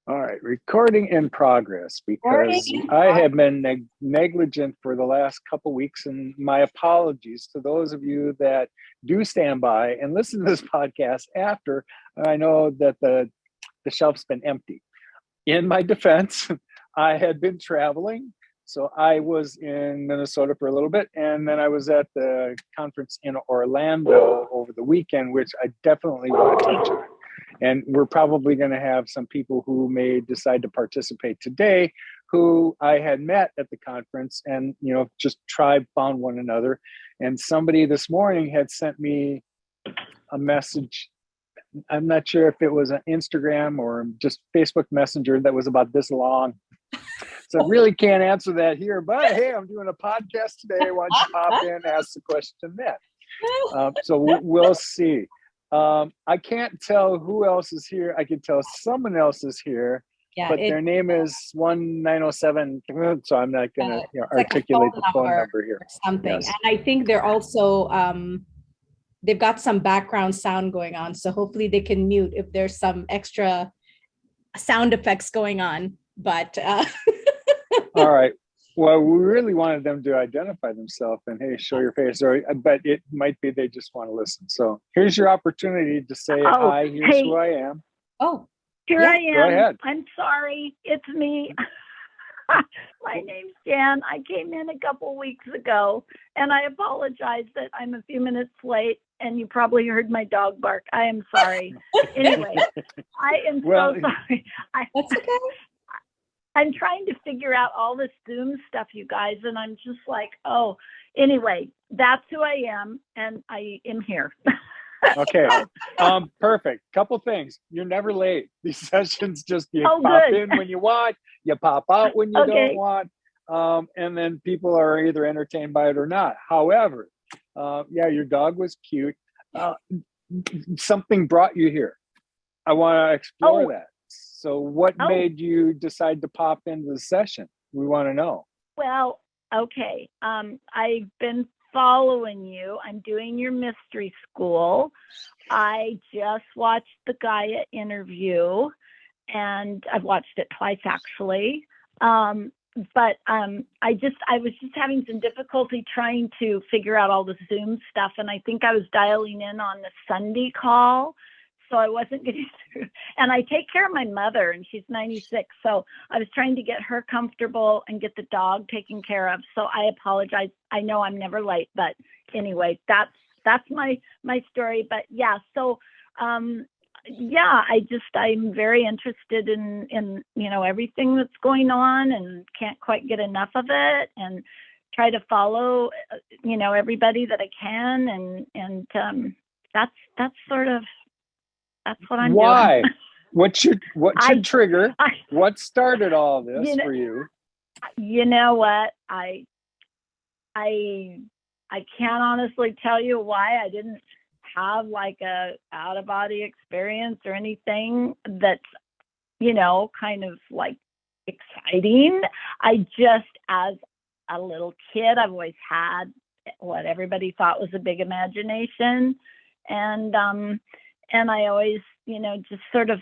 All right, recording in progress Recording because in I have progress. been negligent for the last couple weeks, and my apologies to those of you that do stand by and listen to this podcast after I know that the shelf's been empty. In my defense, I had been traveling, so I was in Minnesota for a little bit, and then I was at the conference in Orlando over the weekend, which I definitely want to touch on. And we're probably going to have some people who may decide to participate today who I had met at the conference and, just tribe found one another. And somebody this morning had sent me a message. I'm not sure if it was an Instagram or just Facebook Messenger that was about this long. So I really can't answer that here, but hey, I'm doing a podcast today. Why don't you pop in, ask the question then? So we'll see. I can't tell who else is here. I can tell someone else is here, Yeah, but their name is 1907. So I'm not going to it's like a articulate the phone number number here. or something. Yes. And I think they're also they've got some background sound going on. So hopefully they can mute if there's some extra sound effects going on. But All right. Well, we really wanted them to identify themselves and hey, show your face. But it might be they just want to listen. So here's your opportunity to say hi. Here's hey, who I am. oh, here yeah, I am. Go ahead. I'm sorry. It's me. My name's Jan. I came in a couple weeks ago, and I apologize that I'm a few minutes late, and you probably heard my dog bark. I am sorry. Anyway, I am so sorry. that's okay. I'm trying to figure out all this Zoom stuff, you guys, and I'm just like, oh, anyway, that's who I am, and I am here. Okay. Perfect. Couple things. You're never late. These sessions just you pop good. in when you want, you pop out when you Okay. don't want, and then people are either entertained by it or not. However, your dog was cute. Something brought you here. I want to explore that. So what made you decide to pop into the session? We want to know. Well, okay. I've been following you. I'm doing your mystery school. I just watched the Gaia interview, and I've watched it twice actually. But I was just having some difficulty trying to figure out all the Zoom stuff, and I think I was dialing in on the Sunday call. So I wasn't getting through. And I take care of my mother, and she's 96. So I was trying to get her comfortable and get the dog taken care of. So I apologize. I know I'm never late, but anyway, that's my story. But yeah, so I'm very interested in everything that's going on, and can't quite get enough of it, and try to follow everybody that I can, and that's sort of. That's what I'm Why? doing. What should trigger? What started all this for you? You know what? I can't honestly tell you why. I didn't have like a out of body experience or anything that's kind of like exciting. I just, as a little kid, I've always had what everybody thought was a big imagination, and I always, just sort of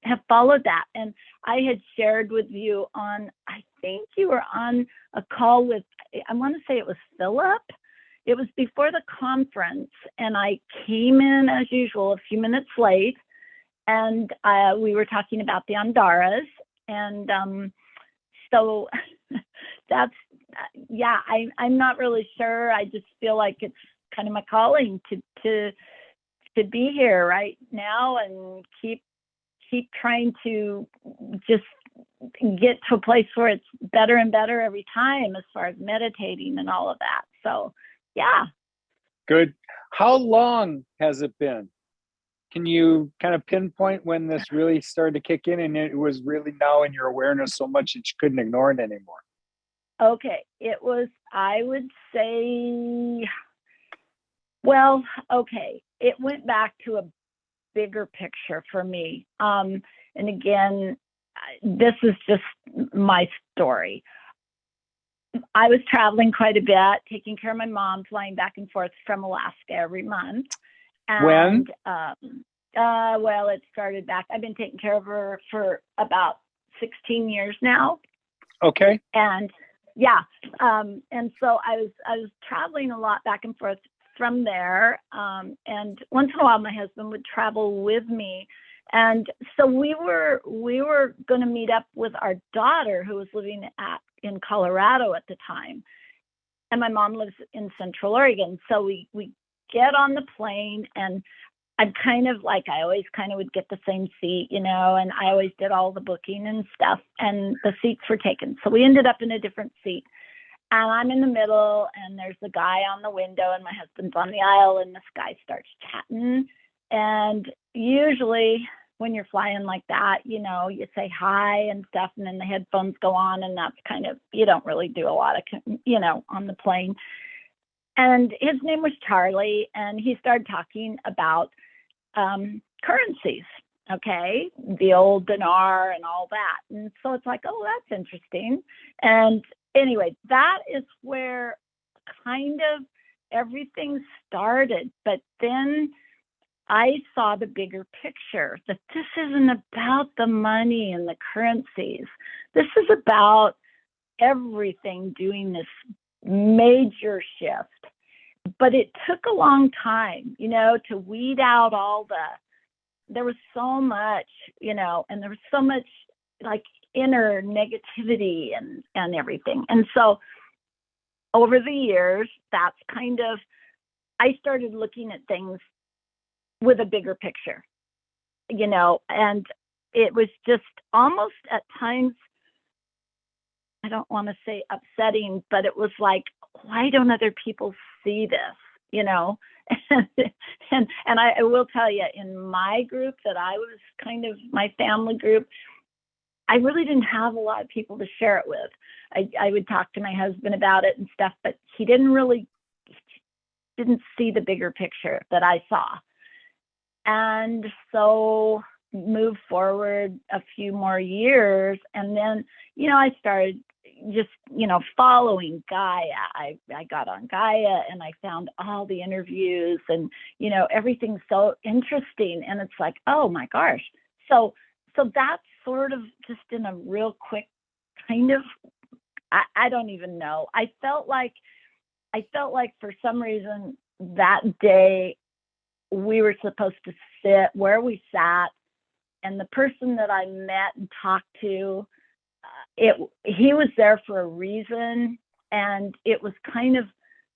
have followed that. And I had shared with you I think you were on a call with, I want to say it was Philip. It was before the conference, and I came in as usual, a few minutes late, and we were talking about the Andaras. And so that's, I'm not really sure. I just feel like it's kind of my calling to be here right now and keep trying to just get to a place where it's better and better every time as far as meditating and all of that. So, yeah. Good. How long has it been? Can you kind of pinpoint when this really started to kick in and it was really now in your awareness so much that you couldn't ignore it anymore? Okay. It was, I would say, well, okay. It went back to a bigger picture for me. And again, this is just my story. I was traveling quite a bit, taking care of my mom, flying back and forth from Alaska every month. And, when? Well, it started back. I've been taking care of her for about 16 years now. Okay. And yeah, and so I was traveling a lot back and forth from there. And once in a while, my husband would travel with me. And so we were going to meet up with our daughter, who was living in Colorado at the time. And my mom lives in Central Oregon. So we get on the plane, and I'm kind of like, I always kind of would get the same seat, and I always did all the booking and stuff, and the seats were taken. So we ended up in a different seat, and I'm in the middle, and there's the guy on the window, and my husband's on the aisle, and this guy starts chatting. And usually when you're flying like that, you say hi and stuff, and then the headphones go on, and that's kind of, you don't really do a lot of, on the plane. And his name was Charlie, and he started talking about currencies, okay, the old dinar and all that. And so it's like, oh, that's interesting. And anyway, that is where kind of everything started. But then I saw the bigger picture, that this isn't about the money and the currencies. This is about everything doing this major shift. But it took a long time, to weed out there was so much, and there was so much like inner negativity and everything. And so over the years, that's kind of, I started looking at things with a bigger picture, and it was just almost at times, I don't want to say upsetting, but it was like, why don't other people see this, and I will tell you, in my group that I was kind of my family group, I really didn't have a lot of people to share it with. I would talk to my husband about it and stuff, but he didn't see the bigger picture that I saw. And so moved forward a few more years, and then, I started just, following Gaia. I got on Gaia, and I found all the interviews, and, everything's so interesting. And it's like, oh my gosh. So that's sort of just in a real quick kind of, I don't even know. I felt like for some reason that day we were supposed to sit where we sat, and the person that I met and talked to, he was there for a reason, and it was kind of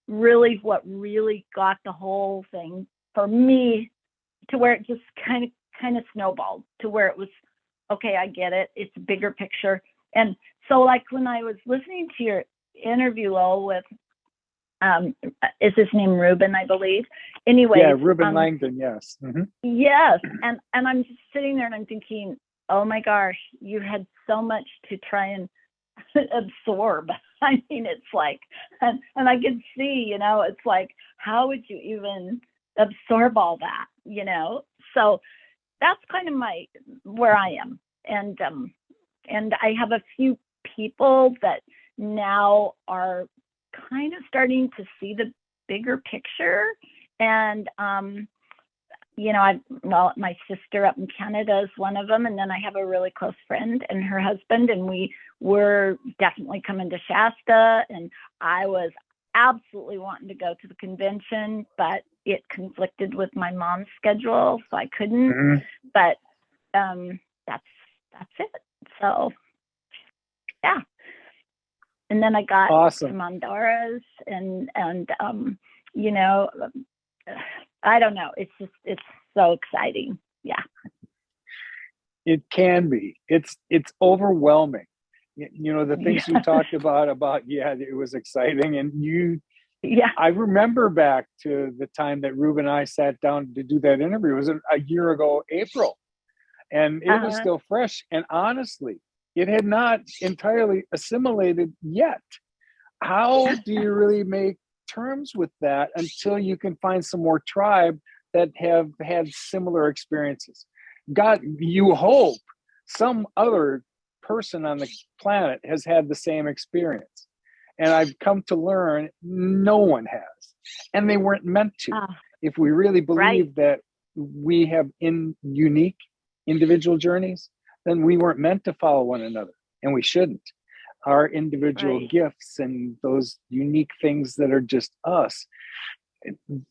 really what really got the whole thing for me to where it just kind of snowballed to where it was, okay, I get it. It's a bigger picture. And so like when I was listening to your interview, Lowell, with, is his name Ruben, I believe? Anyway. Yeah, Ruben Langdon, yes. Mm-hmm. Yes. And I'm just sitting there and I'm thinking, oh my gosh, you had so much to try and absorb. I mean, it's like, and I could see, it's like, how would you even absorb all that, So that's kind of where I am. And I have a few people that now are kind of starting to see the bigger picture. And, my sister up in Canada is one of them. And then I have a really close friend and her husband, and we were definitely coming to Shasta. And I was absolutely wanting to go to the convention, but it conflicted with my mom's schedule, so I couldn't. Mm-hmm. But that's it. So yeah. And then I got awesome. to Mondaras, and I don't know. It's so exciting. Yeah. It can be. It's overwhelming. The things you talked about, yeah, it was exciting. And I remember back to the time that Ruben and I sat down to do that interview. It was a year ago, April. And it was still fresh. And honestly, it had not entirely assimilated yet. How do you really make terms with that until you can find some more tribe that have had similar experiences? God, you hope some other person on the planet has had the same experience. And I've come to learn no one has. And they weren't meant to. If we really believe that we have unique individual journeys, then we weren't meant to follow one another, and we shouldn't. Our individual Right. gifts and those unique things that are just us,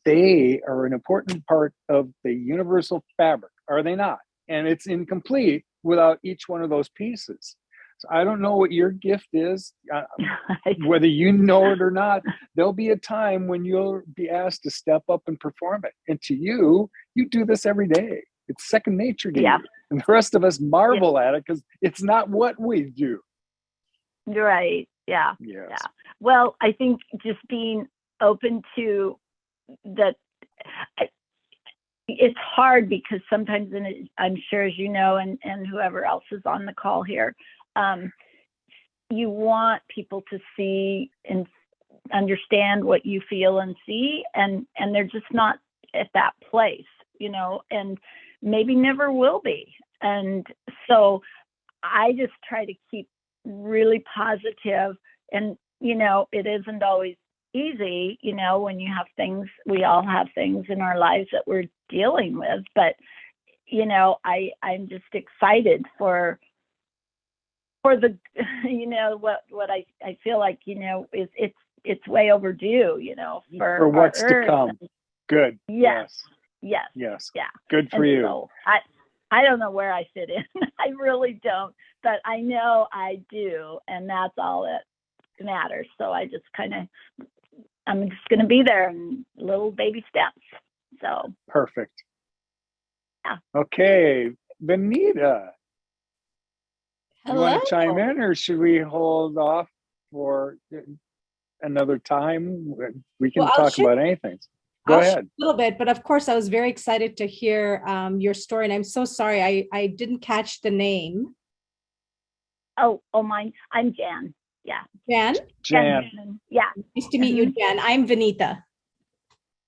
they are an important part of the universal fabric, are they not? And it's incomplete without each one of those pieces. So I don't know what your gift is, whether you know it or not. There'll be a time when you'll be asked to step up and perform it. And to you, you do this every day. It's second nature to Yeah. you. And the rest of us marvel at it because it's not what we do. Right. Yeah. Yes. Yeah. Well, I think just being open to that, it's hard because sometimes, and I'm sure as you know, and whoever else is on the call here, you want people to see and understand what you feel and see, and they're just not at that place, and maybe never will be. And so I just try to keep really positive, and it isn't always easy, when you have things, we all have things in our lives that we're dealing with, but I'm just excited for the what I feel like is it's way overdue, for what's our to Earth. come. Good. Yes. Yes. Yeah. Good for And you. so I don't know where I fit in. I really don't, but I know I do, and that's all that matters. So I just I'm just going to be there in little baby steps. So Perfect. Yeah. Okay, Benita, you want to chime Hello. in, or should we hold off for another time? We can Well, I'll talk share- about anything. Go I'll share ahead. a little bit, but of course, I was very excited to hear your story, and I'm so sorry I didn't catch the name. oh mine. I'm Jan. Yeah. Jan? Jan. Yeah. Nice to meet you, Jan. I'm Vanita.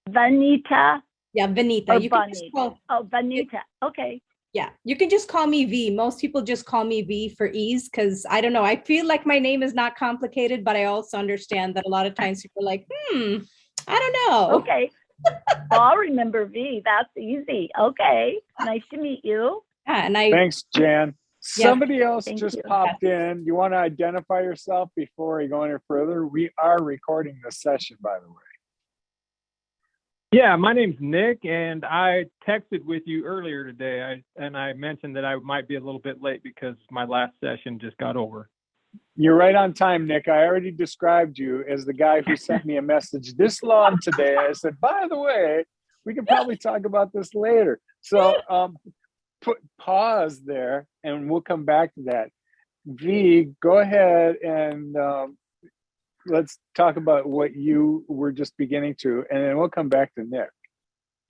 Vanita Yeah, Vanita. or You can just Bonita? Vanita. Okay. Yeah, you can just call me V. Most people just call me V for ease because I don't know. I feel like my name is not complicated, but I also understand that a lot of times people are like, I don't know. Okay. I'll remember V. That's easy. Okay. Nice to meet you. Yeah, and Thanks, Jan. Yeah. Somebody else Thank just you. popped in. You want to identify yourself before we go any further? We are recording this session, by the way. Yeah, my name's Nick, and I texted with you earlier today, and I mentioned that I might be a little bit late because my last session just got over. You're right on time, Nick. I already described you as the guy who sent me a message this long today. I said, by the way, we can probably talk about this later. So pause there, and we'll come back to that. V, go ahead and let's talk about what you were just beginning to, and then we'll come back to Nick.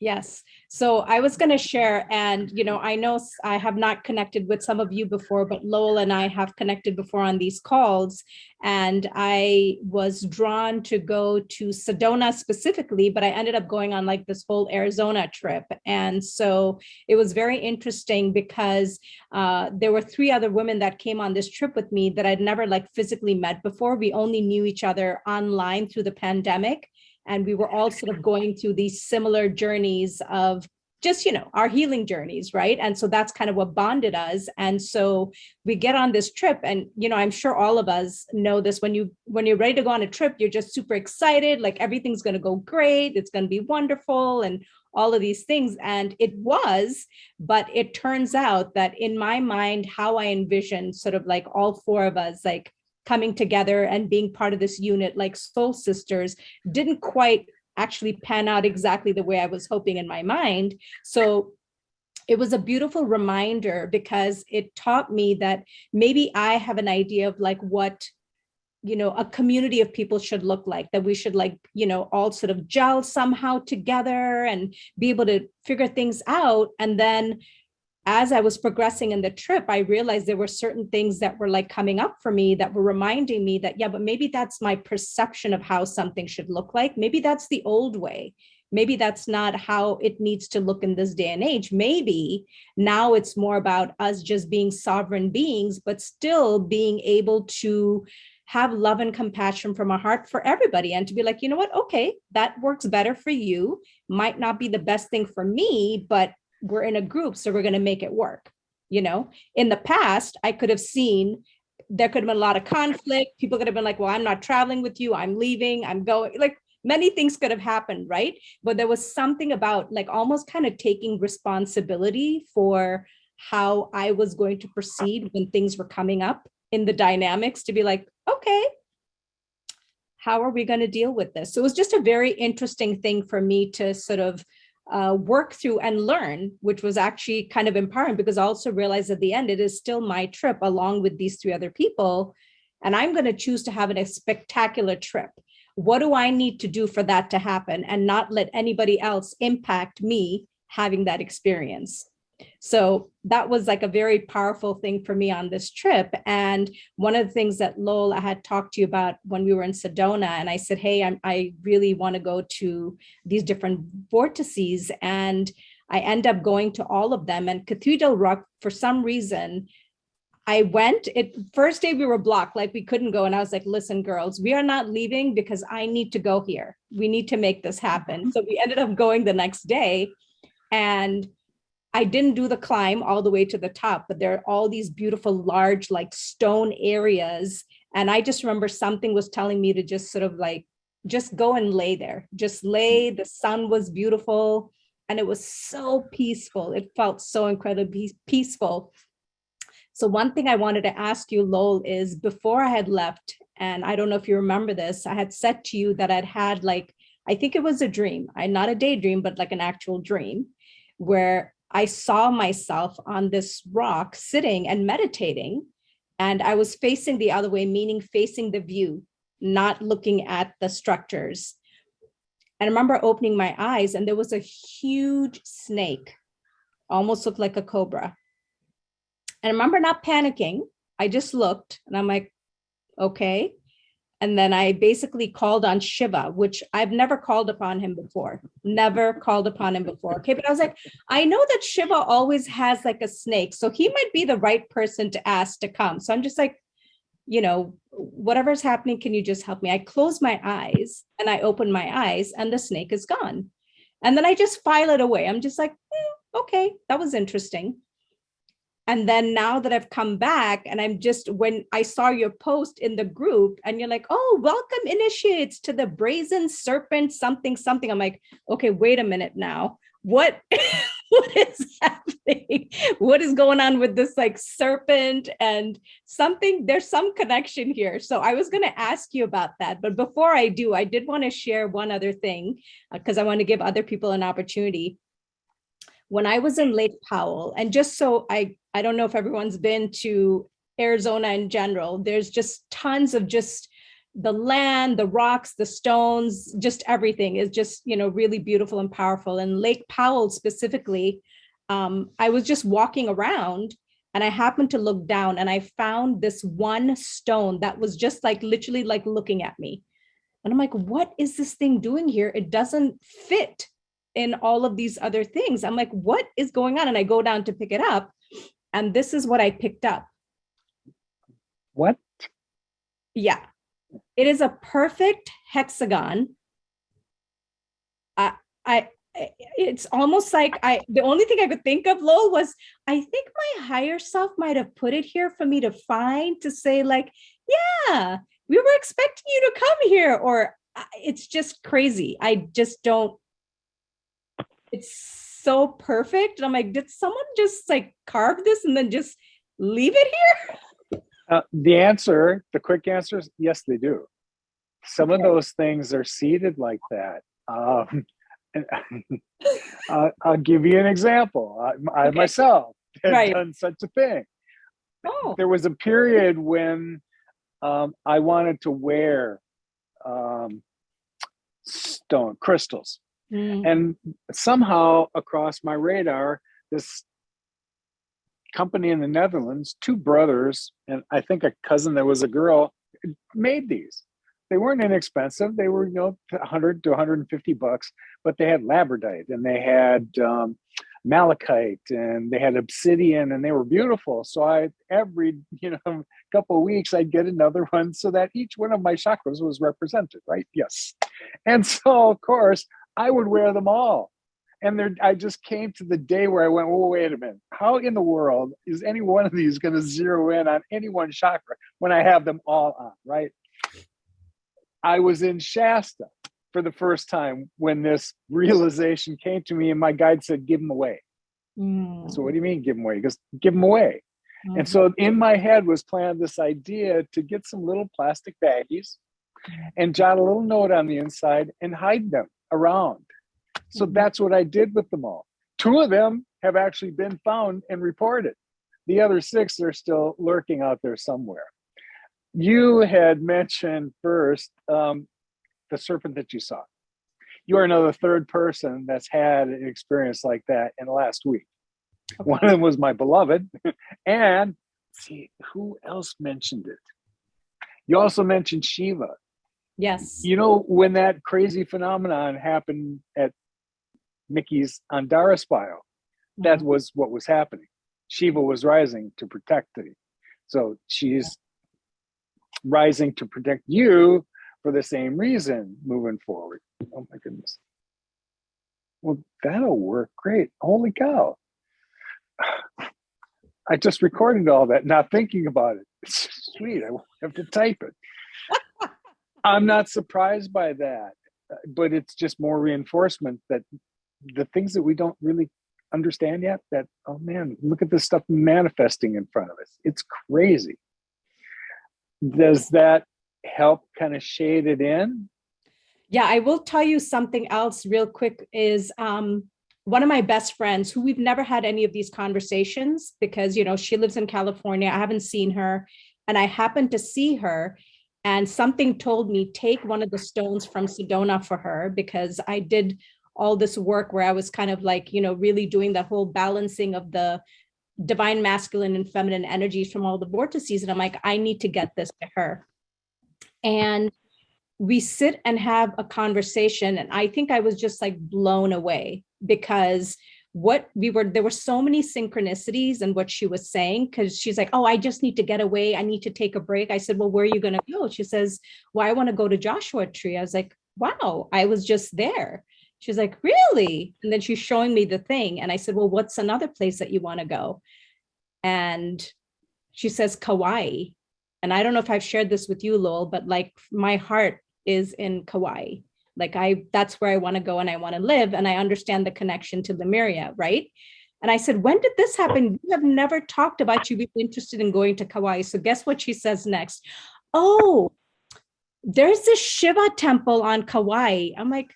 Yes. So I was going to share, and, I know I have not connected with some of you before, but Lowell and I have connected before on these calls. And I was drawn to go to Sedona specifically, but I ended up going on like this whole Arizona trip. And so it was very interesting because there were 3 other women that came on this trip with me that I'd never like physically met before. We only knew each other online through the pandemic. And we were all sort of going through these similar journeys of just, our healing journeys, right? And so that's kind of what bonded us. And so we get on this trip, and, I'm sure all of us know this. When you're ready to go on a trip, you're just super excited, like everything's going to go great. It's going to be wonderful and all of these things. And it was, but it turns out that in my mind, how I envisioned sort of like all 4 of us, like coming together and being part of this unit like soul sisters didn't quite actually pan out exactly the way I was hoping in my mind. So it was a beautiful reminder because it taught me that maybe I have an idea of like what, a community of people should look like, that we should like, all sort of gel somehow together and be able to figure things out. And then as I was progressing in the trip, I realized there were certain things that were like coming up for me that were reminding me that, yeah, but maybe that's my perception of how something should look like. Maybe that's the old way. maybe that's not how it needs to look in this day and age. Maybe now it's more about us just being sovereign beings, but still being able to have love and compassion from our heart for everybody, and to be like, you know what, okay, that works better for you, might not be the best thing for me, but we're in a group, so we're going to make it work. In the past, I could have seen there could have been a lot of conflict. People could have been like, well, I'm not traveling with you, I'm leaving, I'm going, like many things could have happened, right? But there was something about like almost kind of taking responsibility for how I was going to proceed when things were coming up in the dynamics, to be like, okay, how are we going to deal with this? So it was just a very interesting thing for me to sort of work through and learn, which was actually kind of empowering, because I also realized at the end, it is still my trip along with these 3 other people. And I'm going to choose to have a spectacular trip. What do I need to do for that to happen, and not let anybody else impact me having that experience? So that was like a very powerful thing for me on this trip. And one of the things that Lowell, I had talked to you about when we were in Sedona, and I said, hey, I really want to go to these different vortices. And I end up going to all of them. And Cathedral Rock, for some reason, I went, first day we were blocked, like we couldn't go. And I was like, listen, girls, we are not leaving because I need to go here. We need to make this happen. So we ended up going the next day, and I didn't do the climb all the way to the top, but there are all these beautiful, large, like stone areas. And I just remember something was telling me to just sort of like, just go and lay there, just lay. The sun was beautiful and it was so peaceful. It felt so incredibly peaceful. So one thing I wanted to ask you, Lowell, is before I had left, and I don't know if you remember this, I had said to you that I'd had like, I think it was a dream, not a daydream, but like an actual dream, where I saw myself on this rock sitting and meditating, and I was facing the other way, meaning facing the view, not looking at the structures. And I remember opening my eyes, and there was a huge snake, almost looked like a cobra. And I remember not panicking. I just looked and I'm like, okay. And then I basically called on Shiva, which I've never called upon him before, Okay. But I was like, I know that Shiva always has like a snake, so he might be the right person to ask to come. So I'm just like, whatever's happening, can you just help me? I close my eyes and I open my eyes and the snake is gone. And then I just file it away. I'm just like, okay, that was interesting. And then now that I've come back, and when I saw your post in the group and you're like, oh, welcome initiates to the brazen serpent, something. I'm like, okay, wait a minute now. What is happening? What is going on with this like serpent and something? There's some connection here. So I was going to ask you about that. But before I do, I did want to share one other thing, because I want to give other people an opportunity. When I was in Lake Powell, and just so I don't know if everyone's been to Arizona in general, there's just tons of just the land, the rocks, the stones, just everything is just, really beautiful and powerful. And Lake Powell specifically, I was just walking around and I happened to look down and I found this one stone that was just like literally like looking at me. And I'm like, what is this thing doing here? It doesn't fit in all of these other things. I'm like, what is going on? And I go down to pick it up, and this is what I picked up. What? Yeah, it is a perfect hexagon. It's almost like the only thing I could think of, Lowell, was I think my higher self might have put it here for me to find, to say like, yeah, we were expecting you to come here, or it's just crazy. I just don't. It's so perfect. And I'm like, did someone just like carve this and then just leave it here? The quick answer is yes, they do. Some of those things are seated like that. I'll give you an example. I myself have done such a thing. Oh. There was a period when I wanted to wear stone crystals. And somehow across my radar, this company in the Netherlands, 2 brothers, and I think a cousin that was a girl, made these. They weren't inexpensive. They were, 100 to 150 bucks, but they had labradorite and they had malachite and they had obsidian and they were beautiful. So every, couple of weeks, I'd get another one so that each one of my chakras was represented, right? Yes. And so, of course, I would wear them all. And I just came to the day where I went, oh, wait a minute. How in the world is any one of these going to zero in on any one chakra when I have them all on, right? I was in Shasta for the first time when this realization came to me, and my guide said, give them away. So what do you mean give them away? He goes, give them away. And so in my head was planned this idea to get some little plastic baggies and jot a little note on the inside and hide them around. So that's what I did with them all. 2 of them have actually been found and reported. The other 6 are still lurking out there somewhere. You had mentioned first the serpent that you saw. You are now the 3rd person that's had an experience like that in the last week. Okay. One of them was my beloved. And see, who else mentioned it? You also mentioned Shiva. Yes. When that crazy phenomenon happened at Mickey's Andara Spile, that was what was happening. Shiva was rising to protect me. So she's rising to protect you for the same reason moving forward. Oh my goodness. Well, that'll work great. Holy cow. I just recorded all that, not thinking about it. It's sweet. I won't have to type it. I'm not surprised by that, but it's just more reinforcement that the things that we don't really understand yet, that, oh man, look at this stuff manifesting in front of us. It's crazy. Does that help kind of shade it in? Yeah, I will tell you something else real quick is one of my best friends who we've never had any of these conversations because, she lives in California. I haven't seen her and I happened to see her and something told me take one of the stones from Sedona for her because I did all this work where I was kind of like, really doing that whole balancing of the divine masculine and feminine energies from all the vortices. And I'm like, I need to get this to her. And we sit and have a conversation. And I think I was just like blown away because there were so many synchronicities in what she was saying, because she's like, oh, I just need to get away. I need to take a break. I said, well, where are you going to go? She says, well, I want to go to Joshua Tree. I was like, wow, I was just there. She's like, really? And then she's showing me the thing. And I said, well, what's another place that you want to go? And she says, Kauai. And I don't know if I've shared this with you, Lowell, but like my heart is in Kauai. Like that's where I want to go and I want to live. And I understand the connection to Lemuria, right? And I said, when did this happen? You have never talked about you being interested in going to Kauai. So guess what she says next? Oh, there's this Shiva temple on Kauai. I'm like,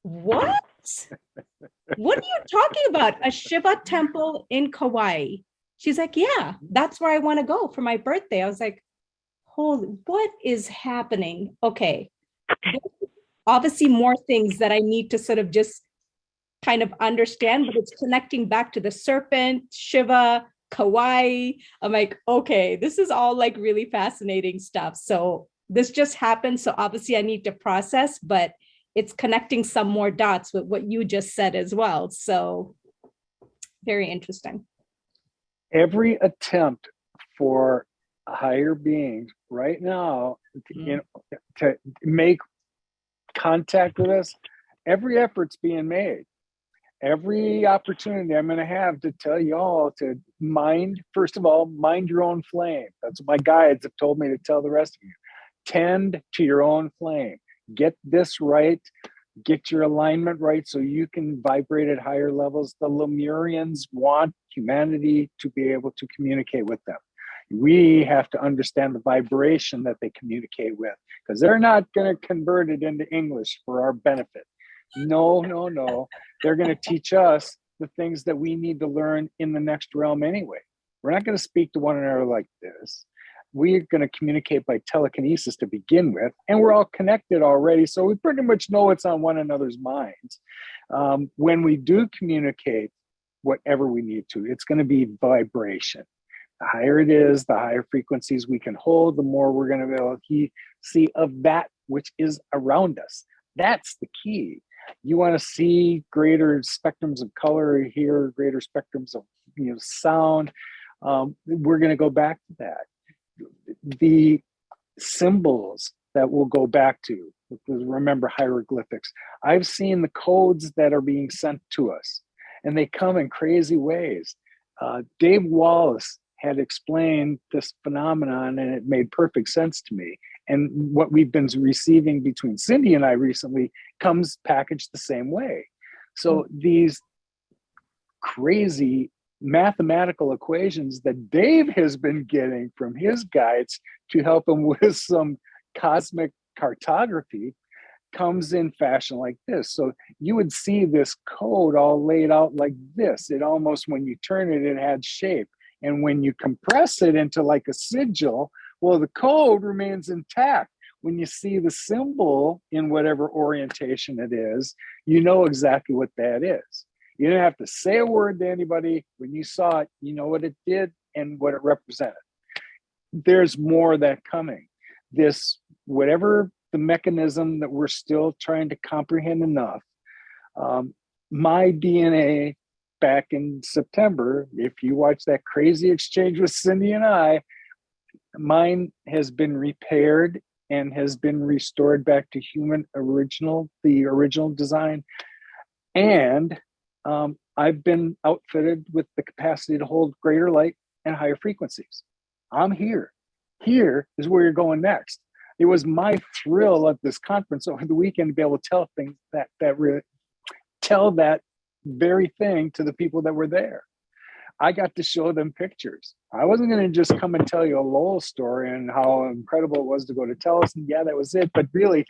what? What are you talking about? A Shiva temple in Kauai? She's like, yeah, that's where I want to go for my birthday. I was like, holy, what is happening? Okay. Obviously more things that I need to sort of just kind of understand, but it's connecting back to the serpent, Shiva, Kauai. I'm like, okay, this is all like really fascinating stuff. So this just happened. So obviously I need to process, but it's connecting some more dots with what you just said as well. So very interesting. Every attempt for higher beings right now to make contact with us, every effort's being made. Every opportunity I'm going to have to tell you all to first of all, mind your own flame. That's what my guides have told me to tell the rest of you. Tend to your own flame. Get this right. Get your alignment right so you can vibrate at higher levels. The Lemurians want humanity to be able to communicate with them. We have to understand the vibration that they communicate with, because they're not going to convert it into English for our benefit. No. They're going to teach us the things that we need to learn in the next realm anyway. We're not going to speak to one another like this. We're going to communicate by telekinesis to begin with, and we're all connected already, so we pretty much know what's on one another's minds. When we do communicate whatever we need to, it's going to be vibration. The higher it is, the higher frequencies we can hold, the more we're going to be able to see of that which is around us. That's the key. You want to see greater spectrums of color, hear greater spectrums of sound. We're going to go back to that. The symbols that we'll go back to, remember hieroglyphics. I've seen the codes that are being sent to us, and they come in crazy ways. Dave Wallace had explained this phenomenon, and it made perfect sense to me. And what we've been receiving between Cindy and I recently comes packaged the same way. So these crazy mathematical equations that Dave has been getting from his guides to help him with some cosmic cartography comes in fashion like this. So you would see this code all laid out like this. It almost, when you turn it, it had shape. And when you compress it into like a sigil, well, the code remains intact. When you see the symbol in whatever orientation it is, you know exactly what that is. You didn't have to say a word to anybody. When you saw it, you know what it did and what it represented. There's more of that coming. This, whatever the mechanism that we're still trying to comprehend enough, my DNA back in September, if you watch that crazy exchange with Cindy and I, mine has been repaired and has been restored back to the original design. And I've been outfitted with the capacity to hold greater light and higher frequencies. I'm here. Here is where you're going next. It was my thrill at this conference over the weekend to be able to tell things tell that very thing to the people that were there. I got to show them pictures. I wasn't going to just come and tell you a Lowell story and how incredible it was to go to Tellus, and yeah, that was it. But really,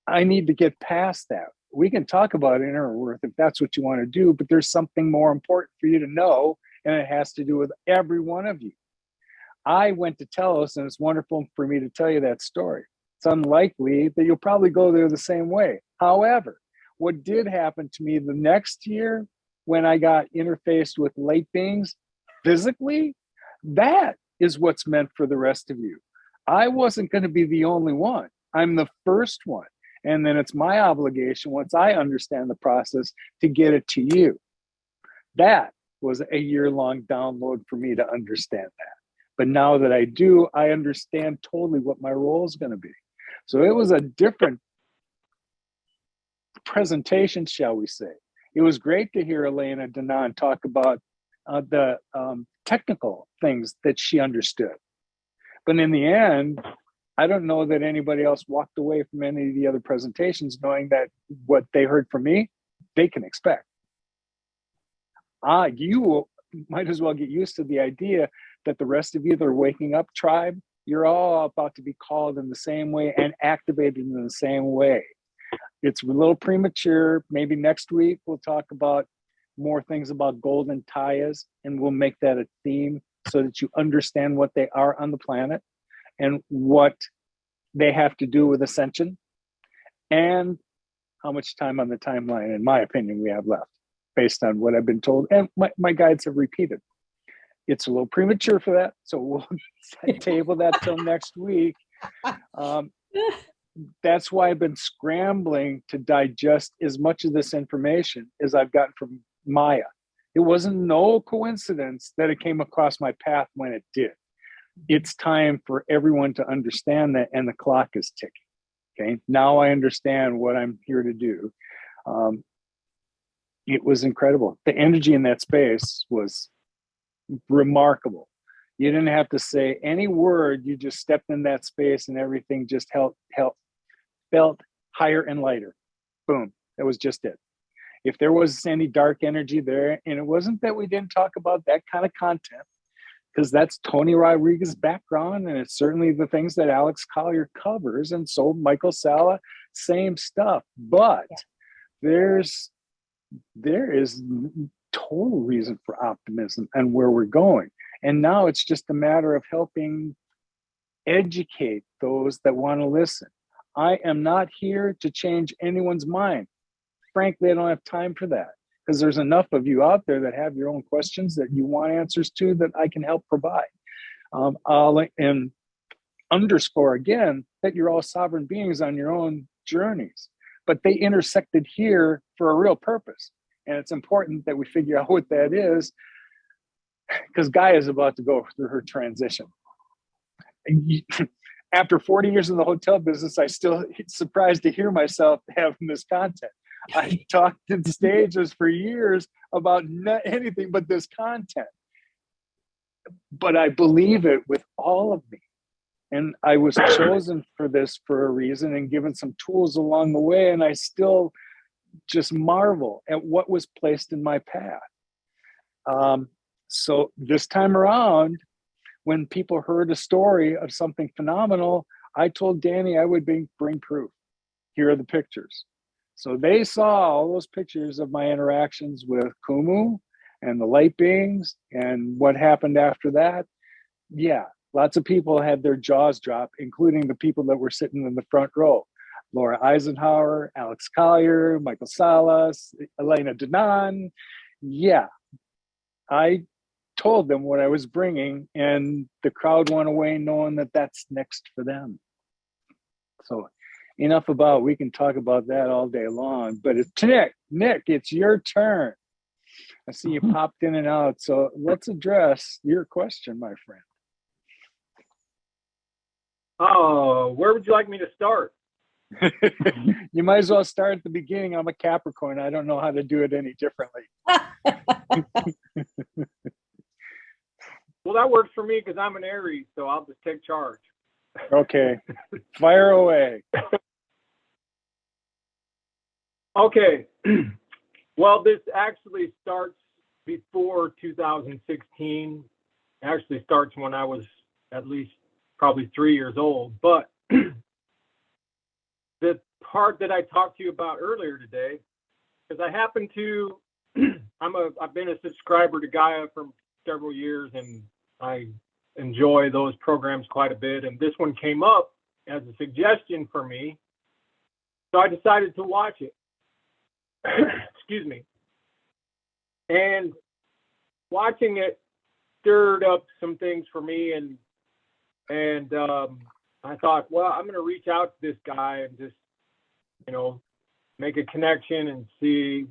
I need to get past that. We can talk about inner worth if that's what you want to do, but there's something more important for you to know, and it has to do with every one of you. I went to Telos, and it's wonderful for me to tell you that story. It's unlikely that you'll probably go there the same way. However, what did happen to me the next year when I got interfaced with light beings physically, that is what's meant for the rest of you. I wasn't going to be the only one. I'm the first one. And then it's my obligation, once I understand the process, to get it to you. That was a year-long download for me to understand that. But now that I do, I understand totally what my role is going to be. So it was a different presentation, shall we say. It was great to hear Elena Danan talk about the technical things that she understood. But in the end, I don't know that anybody else walked away from any of the other presentations knowing that what they heard from me, they can expect. You might as well get used to the idea that the rest of you that are waking up tribe, you're all about to be called in the same way and activated in the same way. It's a little premature. Maybe next week we'll talk about more things about golden tayas, and we'll make that a theme so that you understand what they are on the planet and what they have to do with ascension and how much time on the timeline, in my opinion, we have left based on what I've been told and my guides have repeated. It's a little premature for that, so we'll table that till next week. That's why I've been scrambling to digest as much of this information as I've gotten from Maya. It wasn't no coincidence that it came across my path when it did. It's time for everyone to understand that, and the clock is ticking. Okay, now I understand what I'm here to do. It was incredible. The energy in that space was remarkable. You didn't have to say any word. You just stepped in that space and everything just felt higher and lighter. Boom. That was just it. If there was any dark energy there, and it wasn't that we didn't talk about that kind of content, because that's Tony Rodriguez's background, and it's certainly the things that Alex Collier covers, and so Michael Salla, same stuff. But there is total reason for optimism and where we're going. And now it's just a matter of helping educate those that want to listen. I am not here to change anyone's mind. Frankly, I don't have time for that, because there's enough of you out there that have your own questions that you want answers to that I can help provide. And underscore again that you're all sovereign beings on your own journeys, but they intersected here for a real purpose. And it's important that we figure out what that is, because Gaia is about to go through her transition. After 40 years in the hotel business, I still surprised to hear myself having this content. I talked in stages for years about not anything but this content. But I believe it with all of me. And I was chosen for this for a reason and given some tools along the way. And I still just marvel at what was placed in my path. So this time around, when people heard a story of something phenomenal, I told Danny I would bring proof. Here are the pictures. So they saw all those pictures of my interactions with Kumu and the light beings and what happened after that. Yeah, lots of people had their jaws drop, including the people that were sitting in the front row. Laura Eisenhower, Alex Collier, Michael Salas, Elena Denon. Yeah, I told them what I was bringing, and the crowd went away knowing that that's next for them. So enough about, we can talk about that all day long, but it's Nick, it's your turn. I see you popped in and out. So let's address your question, my friend. Oh, where would you like me to start? You might as well start at the beginning. I'm a Capricorn. I don't know how to do it any differently. Well, that works for me because I'm an Aries, so I'll just take charge. Okay, fire away. Okay. Well, this actually starts before 2016. Actually starts when I was at least probably 3 years old. But the part that I talked to you about earlier today, because I happen to, I've been a subscriber to Gaia for several years, and I enjoy those programs quite a bit. And this one came up as a suggestion for me, so I decided to watch it. Excuse me. And watching it stirred up some things for me, and I thought, well, I'm going to reach out to this guy and just, make a connection and see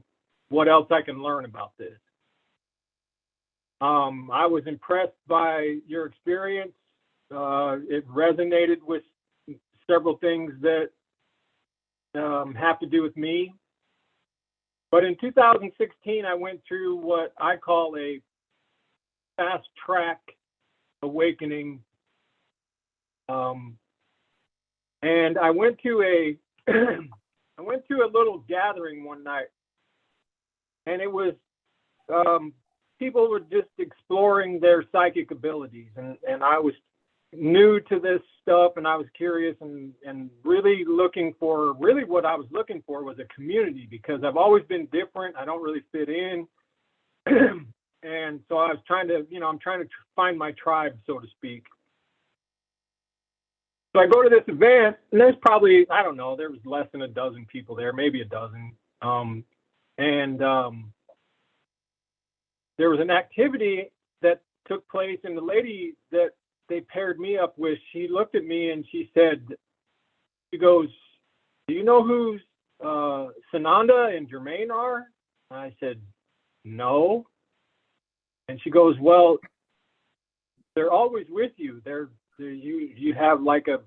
what else I can learn about this. I was impressed by your experience. It resonated with several things that have to do with me. But in 2016, I went through what I call a fast track awakening. And I went to a little gathering one night, and it was people were just exploring their psychic abilities, and I was new to this stuff, and I was curious and really looking for, what I was looking for was a community, because I've always been different. I don't really fit in. And so I was trying to, I'm trying to find my tribe, so to speak. So I go to this event, and there's probably, I don't know, there was less than a dozen people there, maybe a dozen. There was an activity that took place, and the lady that they paired me up with, she looked at me and she said, she goes, "Do you know who Sananda and Jermaine are?" And I said, "No." And she goes, "Well, they're always with you. You have like a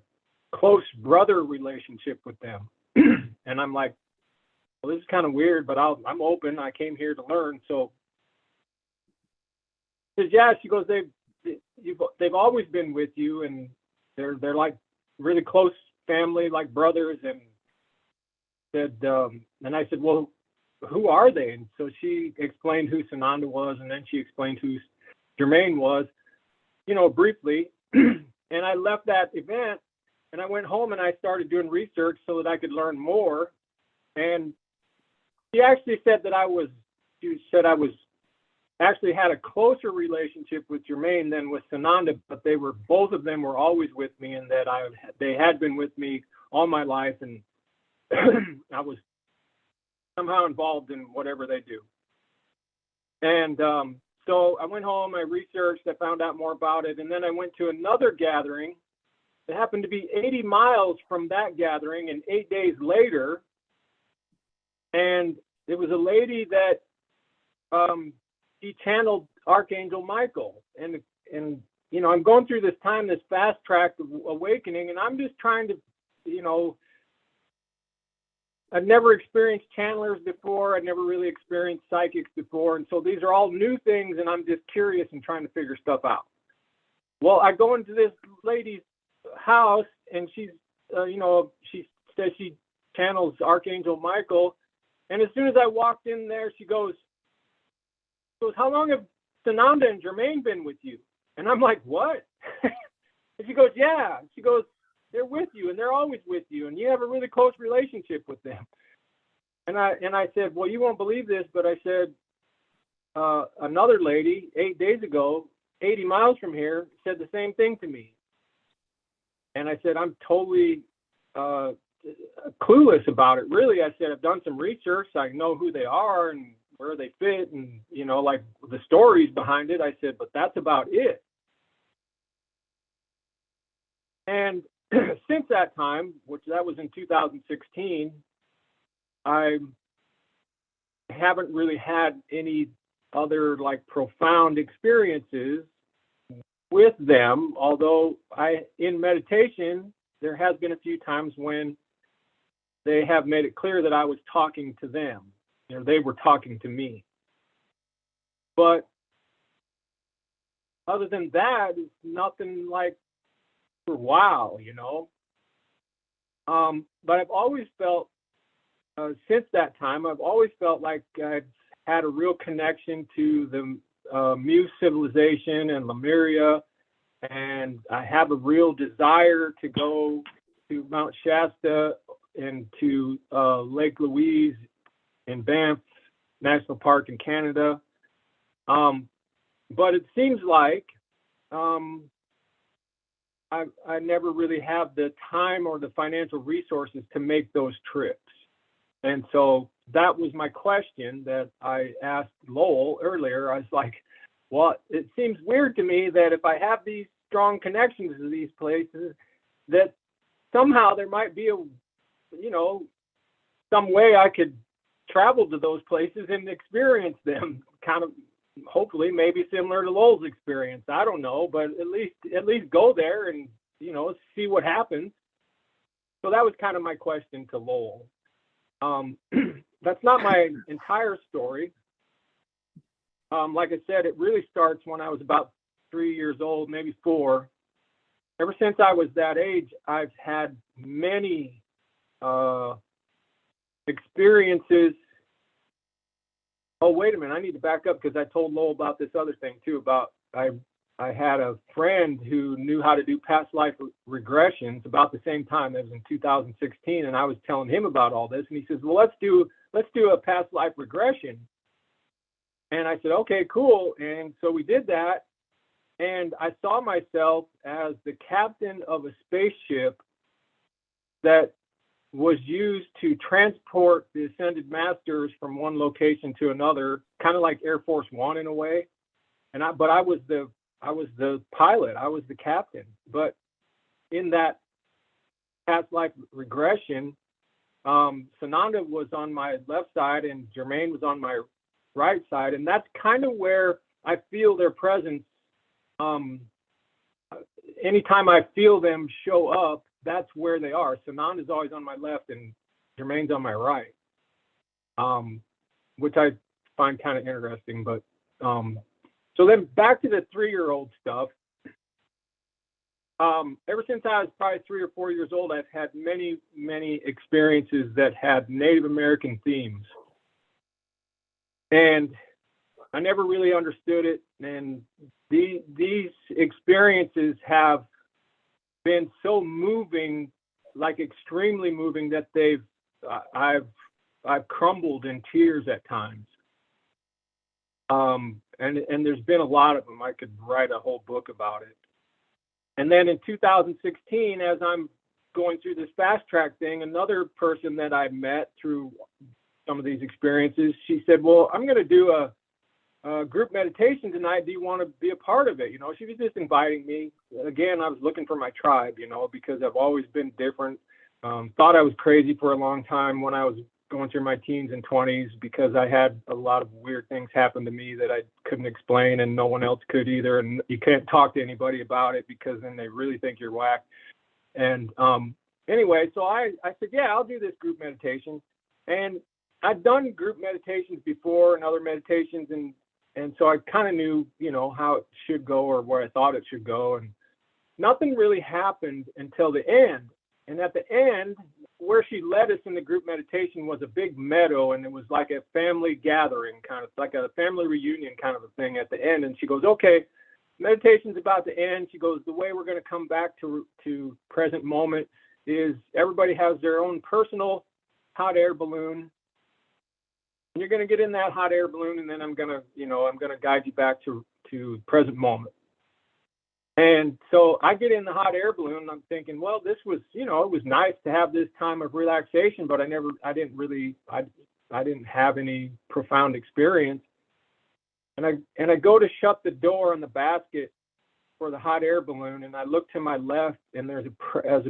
close brother relationship with them." And I'm like, well, this is kind of weird, but I'm open. I came here to learn. So she says, yeah. She goes, they've always been with you, and they're like really close family, like brothers. And said, and I said, well, who are they? And so she explained who Sananda was, and then she explained who Jermaine was, briefly. And I left that event, and I went home and I started doing research so that I could learn more. And she actually said that I actually had a closer relationship with Jermaine than with Sananda, but both of them were always with me, and that they had been with me all my life, and I was somehow involved in whatever they do. And so I went home, I researched, I found out more about it, and then I went to another gathering. It happened to be 80 miles from that gathering, and 8 days later, and it was a lady that she channeled Archangel Michael, and you know, I'm going through this time, this fast track of awakening, and I'm just trying to, you know, I've never experienced channelers before. I've never really experienced psychics before. And so these are all new things, and I'm just curious and trying to figure stuff out. Well, I go into this lady's house, and she's, you know, she says she channels Archangel Michael. And as soon as I walked in there, she goes, how long have Sananda and Jermaine been with you? And I'm like, what? And she goes, yeah. She goes, they're with you, and they're always with you, and you have a really close relationship with them. And I said, well, you won't believe this, but I said, another lady 8 days ago, 80 miles from here, said the same thing to me. And I said, I'm totally clueless about it. Really, I said, I've done some research. I know who they are and where they fit, and, you know, like the stories behind it. I said, but that's about it. And since that time, which that was in 2016, I haven't really had any other like profound experiences with them. Although in meditation, there has been a few times when they have made it clear that I was talking to them, or they were talking to me. But other than that, it's nothing like, wow, you know. But I've always felt, since that time, I've always felt like I've had a real connection to the Muse civilization and Lemuria, and I have a real desire to go to Mount Shasta and to Lake Louise in Banff National Park in Canada. But it seems like I never really have the time or the financial resources to make those trips. And so that was my question that I asked Lowell earlier. I was like, well, it seems weird to me that if I have these strong connections to these places, that somehow there might be some way I could travel to those places and experience them, kind of, hopefully maybe similar to Lowell's experience. I don't know, but at least go there and, you know, see what happens. So that was kind of my question to Lowell. That's not my entire story. Like I said, it really starts when I was about 3 years old, maybe 4. Ever since I was that age, I've had many experiences. Oh, wait a minute. I need to back up because I told Lowell about this other thing too. About I had a friend who knew how to do past life regressions about the same time. It was in 2016, and I was telling him about all this, and he says, "Well, let's do a past life regression." And I said, "Okay, cool." And so we did that, and I saw myself as the captain of a spaceship that was used to transport the ascended masters from one location to another, kind of like Air Force One in a way. But I was the pilot, I was the captain. But in that past life regression, Sananda was on my left side and Jermaine was on my right side, and that's kind of where I feel their presence. Anytime I feel them show up, that's where they are. Sananda is always on my left and Jermaine's on my right, which I find kind of interesting. But so then back to the 3-year-old stuff. Ever since I was probably 3 or 4 years old, I've had many, many experiences that had Native American themes. And I never really understood it. And these experiences have been so moving, like extremely moving, that I've crumbled in tears at times. And there's been a lot of them. I could write a whole book about it. And then in 2016, as I'm going through this fast track thing, another person that I met through some of these experiences, she said, "Well, I'm going to do group meditation tonight. Do you want to be a part of it? You know, she was just inviting me. Again, I was looking for my tribe, you know, because I've always been different. Thought I was crazy for a long time when I was going through my teens and 20s, because I had a lot of weird things happen to me that I couldn't explain, and no one else could either. And you can't talk to anybody about it, because then they really think you're whack. And anyway, so I said, yeah, I'll do this group meditation. And I've done group meditations before and other meditations, and so I kind of knew, you know, how it should go or where I thought it should go. And nothing really happened until the end. And at the end, where she led us in the group meditation was a big meadow, and it was like a family gathering, kind of like a family reunion kind of a thing at the end. And she goes, okay, meditation's about to end. She goes, the way we're going to come back to present moment is everybody has their own personal hot air balloon. And you're going to get in that hot air balloon, and then I'm going to guide you back to present moment. And so I get in the hot air balloon, and I'm thinking, well, this was, you know, it was nice to have this time of relaxation, but I didn't have any profound experience. And I go to shut the door on the basket for the hot air balloon, and I look to my left, and there's a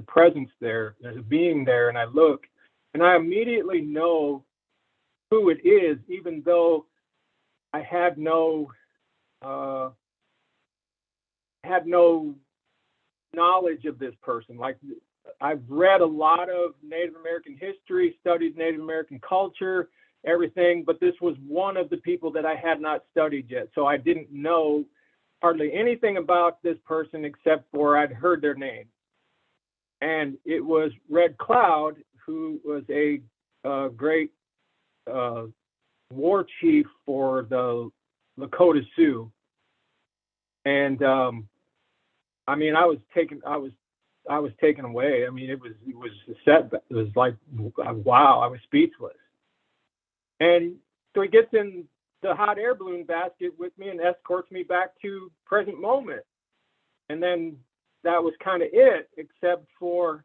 presence there, there's a being there, and I look, and I immediately know who it is, even though I had no knowledge of this person. Like, I've read a lot of Native American history, studied Native American culture, everything, but this was one of the people that I had not studied yet. So I didn't know hardly anything about this person except for I'd heard their name. And it was Red Cloud, who was a great war chief for the Lakota Sioux. And I mean, I was taken away. I mean, it was a setback. It was like, wow, I was speechless. And so he gets in the hot air balloon basket with me and escorts me back to present moment. And then that was kind of it, except for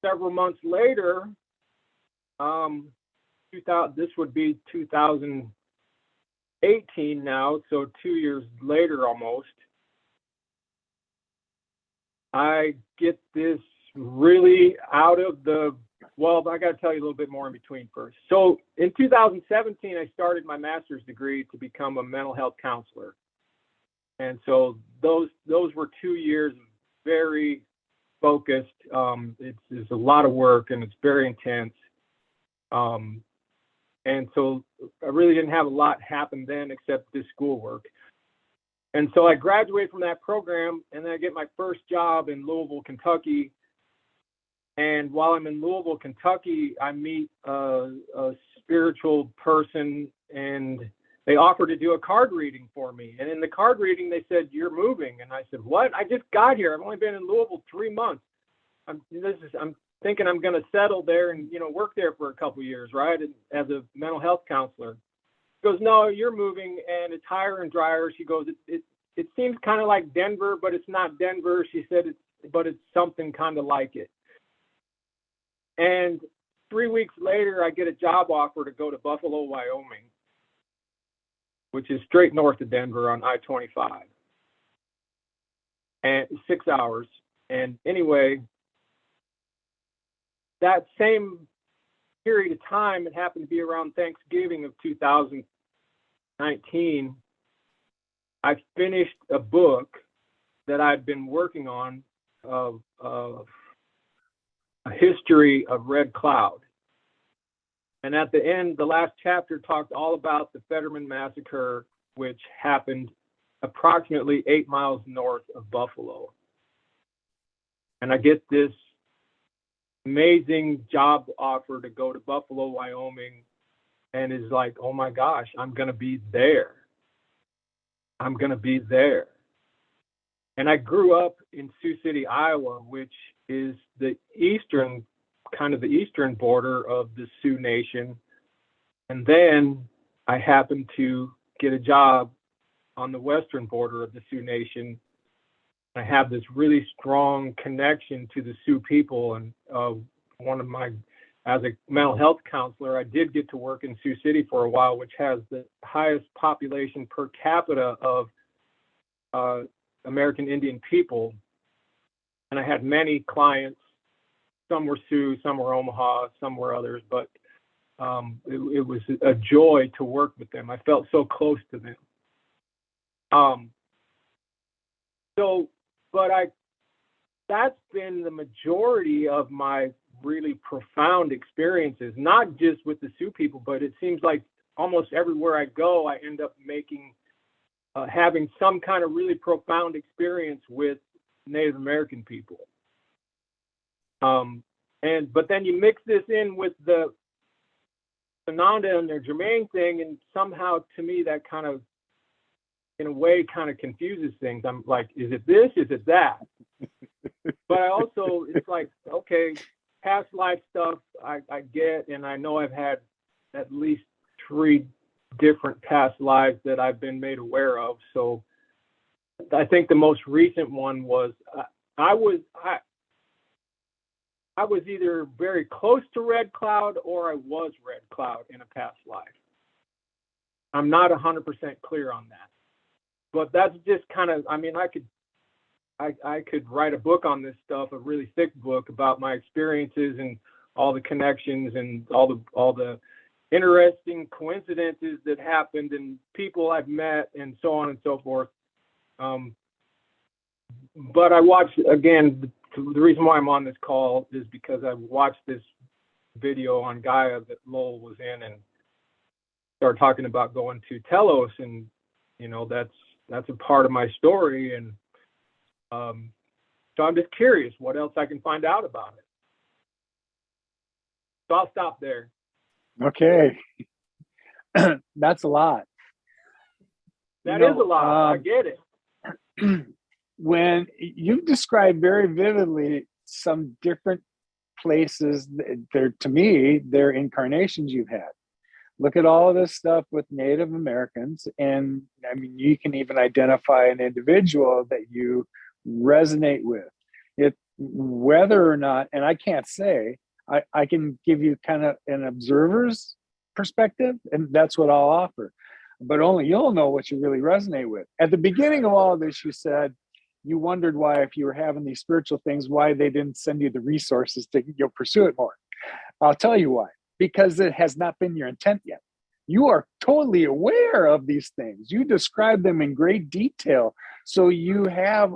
several months later, this would be 2018 now, so 2 years later almost, I get this really out of the, well, I got to tell you a little bit more in between first. So in 2017, I started my master's degree to become a mental health counselor. And so those were 2 years very focused. It's a lot of work, and it's very intense. And so I really didn't have a lot happen then except this schoolwork. And so I graduated from that program, and then I get my first job in Louisville, Kentucky. And while I'm in Louisville, Kentucky, I meet a spiritual person, and they offered to do a card reading for me. And in the card reading, they said, "You're moving." And I said, "What? I just got here. I've only been in Louisville 3 months. I'm thinking I'm going to settle there and, you know, work there for a couple of years, right, as a mental health counselor." She goes, "No, you're moving, and it's higher and drier." She goes, it seems kind of like Denver, but it's not Denver." She said, but it's something kind of like it. And 3 weeks later, I get a job offer to go to Buffalo, Wyoming, which is straight north of Denver on I-25, and 6 hours. And anyway, that same period of time, it happened to be around Thanksgiving of 2019, I finished a book that I'd been working on of a history of Red Cloud. And at the end, the last chapter talked all about the Fetterman Massacre, which happened approximately 8 miles north of Buffalo. And I get this amazing job offer to go to Buffalo, Wyoming, and is like, oh my gosh, I'm going to be there. I'm going to be there. And I grew up in Sioux City, Iowa, which is the eastern border of the Sioux Nation. And then I happened to get a job on the western border of the Sioux Nation. I have this really strong connection to the Sioux people, and as a mental health counselor, I did get to work in Sioux City for a while, which has the highest population per capita of American Indian people. And I had many clients. Some were Sioux, some were Omaha, some were others, but it was a joy to work with them. I felt so close to them. That's been the majority of my really profound experiences, not just with the Sioux people, but it seems like almost everywhere I go, I end up having some kind of really profound experience with Native American people. But then you mix this in with the Sananda and their Jermaine thing, and somehow to me that kind of, in a way, kind of confuses things. I'm like, is it this? Is it that? But I also, it's like, okay, past life stuff I get, and I know I've had at least 3 different past lives that I've been made aware of. So I think the most recent one was I was either very close to Red Cloud or I was Red Cloud in a past life. I'm not 100% clear on that, but that's just kind of, I mean, I could write a book on this stuff, a really thick book about my experiences and all the connections and all the interesting coincidences that happened and people I've met and so on and so forth. But I watched, again, the reason why I'm on this call is because I watched this video on Gaia that Lowell was in and started talking about going to Telos, and you know, that's a part of my story. And so I'm just curious what else I can find out about it. So I'll stop there. Okay. That's a lot. That is a lot. I get it. When you've described very vividly some different places, to me, they're incarnations you've had. Look at all of this stuff with Native Americans, and I mean, you can even identify an individual that you resonate with. Whether or not, and I can't say, I can give you kind of an observer's perspective, and that's what I'll offer. But only you'll know what you really resonate with. At the beginning of all of this, you said you wondered why, if you were having these spiritual things, why they didn't send you the resources to pursue it more. I'll tell you why. Because it has not been your intent yet. You are totally aware of these things. You describe them in great detail. So you have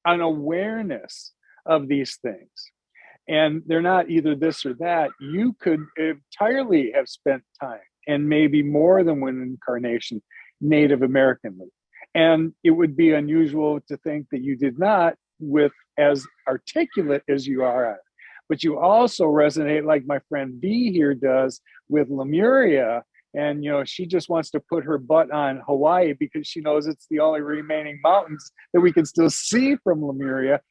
an awareness of these things. And they're not either this or that. You could entirely have spent time, and maybe more than one incarnation, Native Americanly. And it would be unusual to think that you did not, with as articulate as you are. But you also resonate, like my friend B here does, with Lemuria. And, you know, she just wants to put her butt on Hawaii because she knows it's the only remaining mountains that we can still see from Lemuria.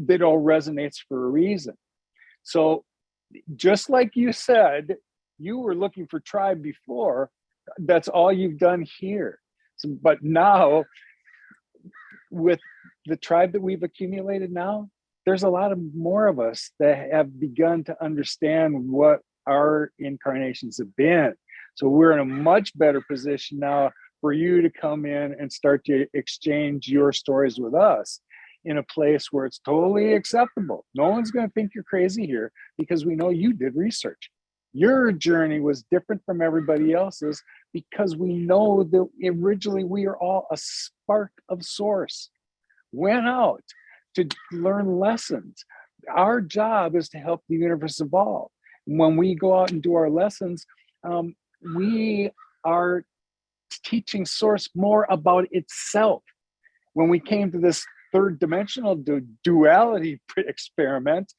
That all resonates for a reason. So just like you said, you were looking for tribe before. That's all you've done here. So, but now, with the tribe that we've accumulated now, there's a lot of more of us that have begun to understand what our incarnations have been. So we're in a much better position now for you to come in and start to exchange your stories with us in a place where it's totally acceptable. No one's going to think you're crazy here because we know you did research. Your journey was different from everybody else's because we know that originally we are all a spark of source, went out to learn lessons. Our job is to help the universe evolve. When we go out and do our lessons, we are teaching source more about itself. When we came to this third dimensional duality experiment,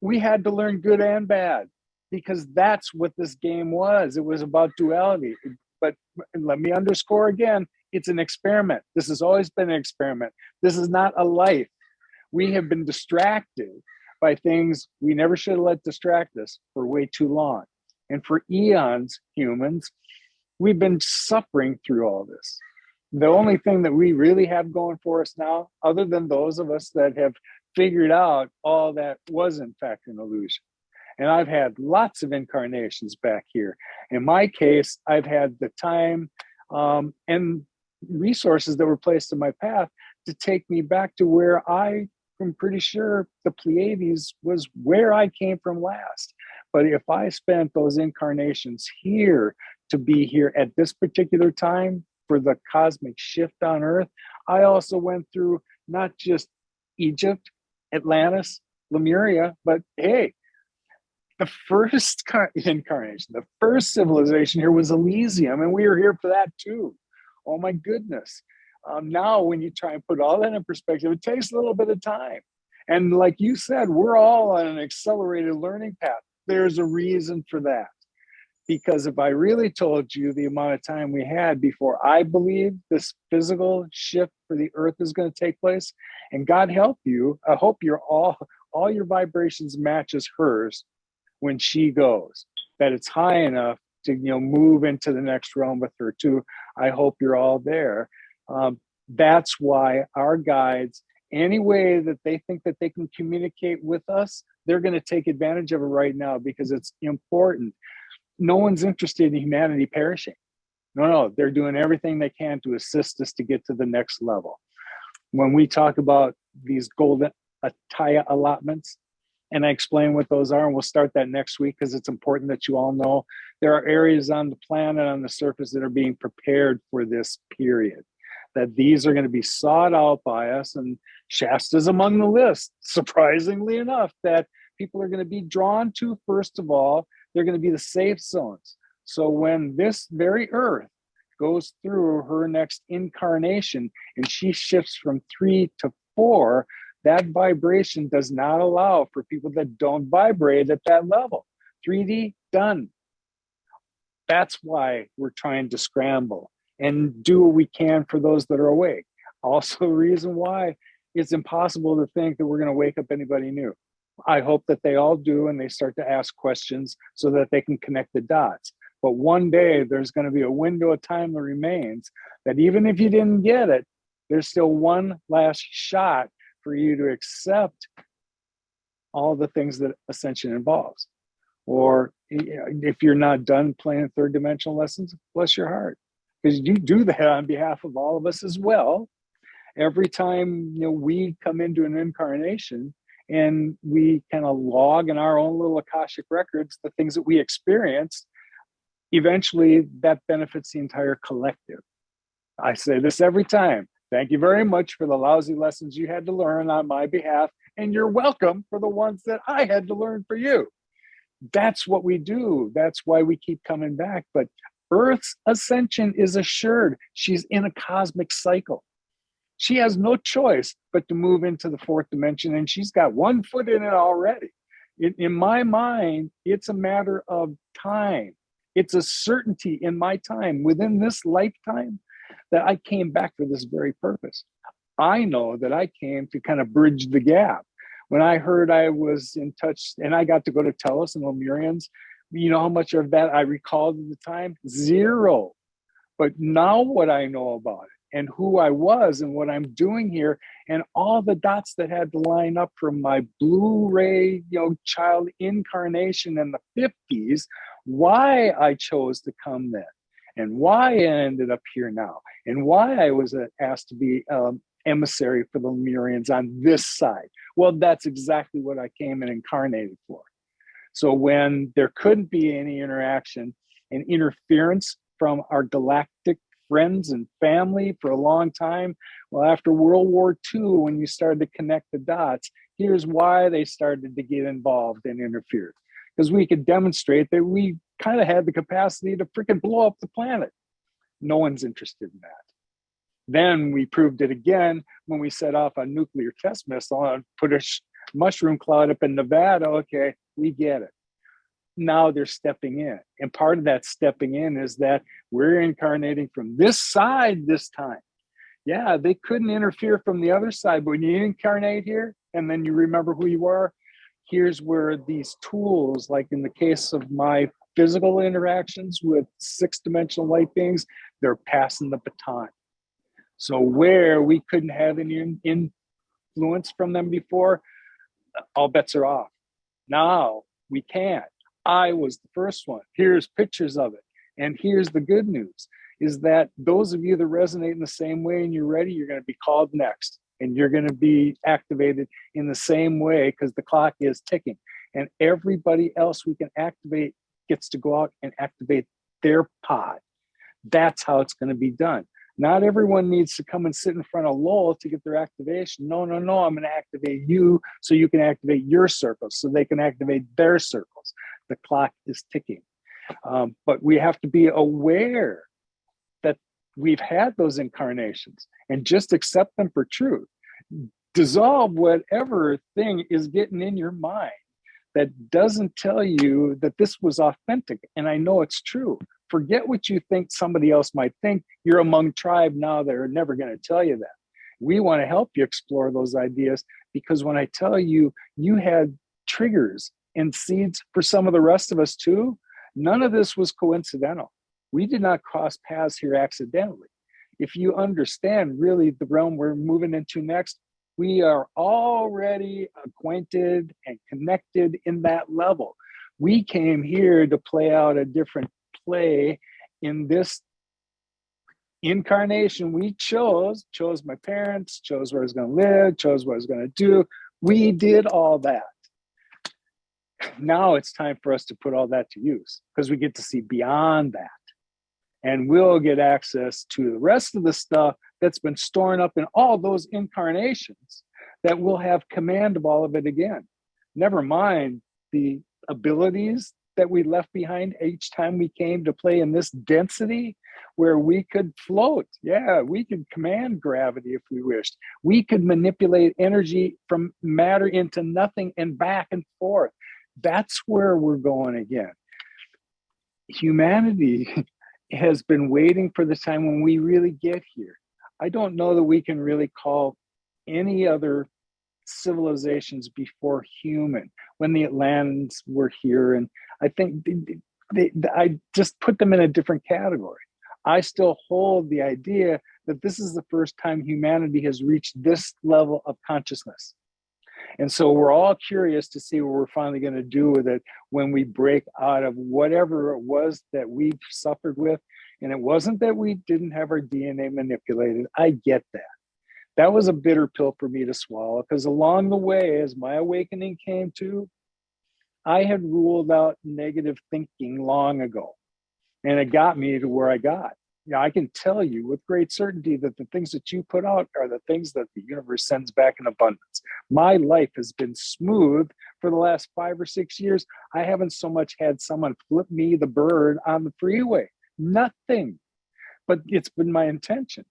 we had to learn good and bad because that's what this game was. It was about duality. But let me underscore again, it's an experiment. This has always been an experiment. This is not a life. We have been distracted by things we never should have let distract us for way too long. And for eons, humans, we've been suffering through all this. The only thing that we really have going for us now, other than those of us that have figured out all that was in fact an illusion. And I've had lots of incarnations back here. In my case, I've had the time and resources that were placed in my path to take me back to where I'm pretty sure the Pleiades was where I came from last. But if I spent those incarnations here to be here at this particular time for the cosmic shift on Earth, I also went through not just Egypt, Atlantis, Lemuria, but hey, the first incarnation, the first civilization here was Elysium, and we were here for that too. Oh my goodness. Now, when you try and put all that in perspective, it takes a little bit of time. And like you said, we're all on an accelerated learning path. There's a reason for that. Because if I really told you the amount of time we had before I believed this physical shift for the earth is going to take place, and God help you, I hope you're all your vibrations matches hers when she goes, that it's high enough to move into the next realm with her too. I hope you're all there. That's why our guides, any way that they think that they can communicate with us, they're going to take advantage of it right now because it's important. No one's interested in humanity perishing. No, they're doing everything they can to assist us to get to the next level. When we talk about these golden Ataya allotments, and I explain what those are, and we'll start that next week because it's important that you all know there are areas on the planet, on the surface, that are being prepared for this period, that these are going to be sought out by us, and Shasta's among the list, surprisingly enough, that people are going to be drawn to. First of all, they're going to be the safe zones. So when this very earth goes through her next incarnation and she shifts from 3 to 4, that vibration does not allow for people that don't vibrate at that level. 3D, done. That's why we're trying to scramble and do what we can for those that are awake. Also, the reason why it's impossible to think that we're going to wake up anybody new. I hope that they all do and they start to ask questions so that they can connect the dots. But one day there's going to be a window of time that remains that even if you didn't get it, there's still one last shot for you to accept all the things that ascension involves. Or if you're not done playing third dimensional lessons, bless your heart, because you do that on behalf of all of us as well. Every time we come into an incarnation and we kind of log in our own little Akashic records the things that we experienced, eventually that benefits the entire collective. I say this every time. Thank you very much for the lousy lessons you had to learn on my behalf, and you're welcome for the ones that I had to learn for you. That's what we do. That's why we keep coming back. But Earth's ascension is assured. She's in a cosmic cycle. She has no choice but to move into the fourth dimension, and she's got one foot in it already. In my mind, it's a matter of time. It's a certainty in my time, within this lifetime, that I came back for this very purpose. I know that I came to kind of bridge the gap. When I heard I was in touch, and I got to go to Tellus and Lemurians, you know how much of that I recalled at the time? Zero. But now what I know about it, and who I was, and what I'm doing here, and all the dots that had to line up from my Blu-ray, child incarnation in the 50s, why I chose to come then, and why I ended up here now, and why I was asked to be emissary for the Lemurians on this side. Well, that's exactly what I came and incarnated for. So when there couldn't be any interaction and interference from our galactic friends and family for a long time, well, after World War II, when you started to connect the dots, here's why they started to get involved and interfere. Because we could demonstrate that we kind of had the capacity to freaking blow up the planet. No one's interested in that. Then we proved it again when we set off a nuclear test missile and put a mushroom cloud up in Nevada. Okay, we get it. Now they're stepping in. And part of that stepping in is that we're incarnating from this side this time. Yeah, they couldn't interfere from the other side, but when you incarnate here and then you remember who you are, here's where these tools, like in the case of my physical interactions with six-dimensional light beings, they're passing the baton. So where we couldn't have any influence from them before, all bets are off. Now We can't. I was the first one. Here's pictures of it. And here's the good news is that those of you that resonate in the same way and you're ready, you're going to be called next. And you're going to be activated in the same way because the clock is ticking. And everybody else we can activate gets to go out and activate their pod. That's how it's going to be done. Not everyone needs to come and sit in front of Lowell to get their activation. No. I'm going to activate you so you can activate your circles, so they can activate their circles. The clock is ticking. But we have to be aware that we've had those incarnations and just accept them for truth. Dissolve whatever thing is getting in your mind that doesn't tell you that this was authentic. And I know it's true. Forget what you think somebody else might think. You're among tribe now that are never going to tell you that. We want to help you explore those ideas because when I tell you, you had triggers and seeds for some of the rest of us too, none of this was coincidental. We did not cross paths here accidentally. If you understand really the realm we're moving into next, we are already acquainted and connected in that level. We came here to play out a different play in this incarnation. We chose my parents, chose where I was going to live, chose what I was going to do. We did all that. Now it's time for us to put all that to use because we get to see beyond that. And we'll get access to the rest of the stuff that's been storing up in all those incarnations that we'll have command of all of it again. Never mind the abilities that we left behind each time we came to play in this density where we could float. Yeah, we could command gravity if we wished. We could manipulate energy from matter into nothing and back and forth. That's where we're going again. Humanity has been waiting for the time when we really get here. I don't know that we can really call any other civilizations before human when the Atlanteans were here. And I think I just put them in a different category. I still hold the idea that this is the first time humanity has reached this level of consciousness. And so we're all curious to see what we're finally going to do with it when we break out of whatever it was that we've suffered with. And it wasn't that we didn't have our DNA manipulated. I get that. That was a bitter pill for me to swallow because along the way, as my awakening came to, I had ruled out negative thinking long ago. And it got me to where I got. I can tell you with great certainty that the things that you put out are the things that the universe sends back in abundance. My life has been smooth for the last 5 or 6 years. I haven't so much had someone flip me the bird on the freeway. Nothing. But it's been my intention.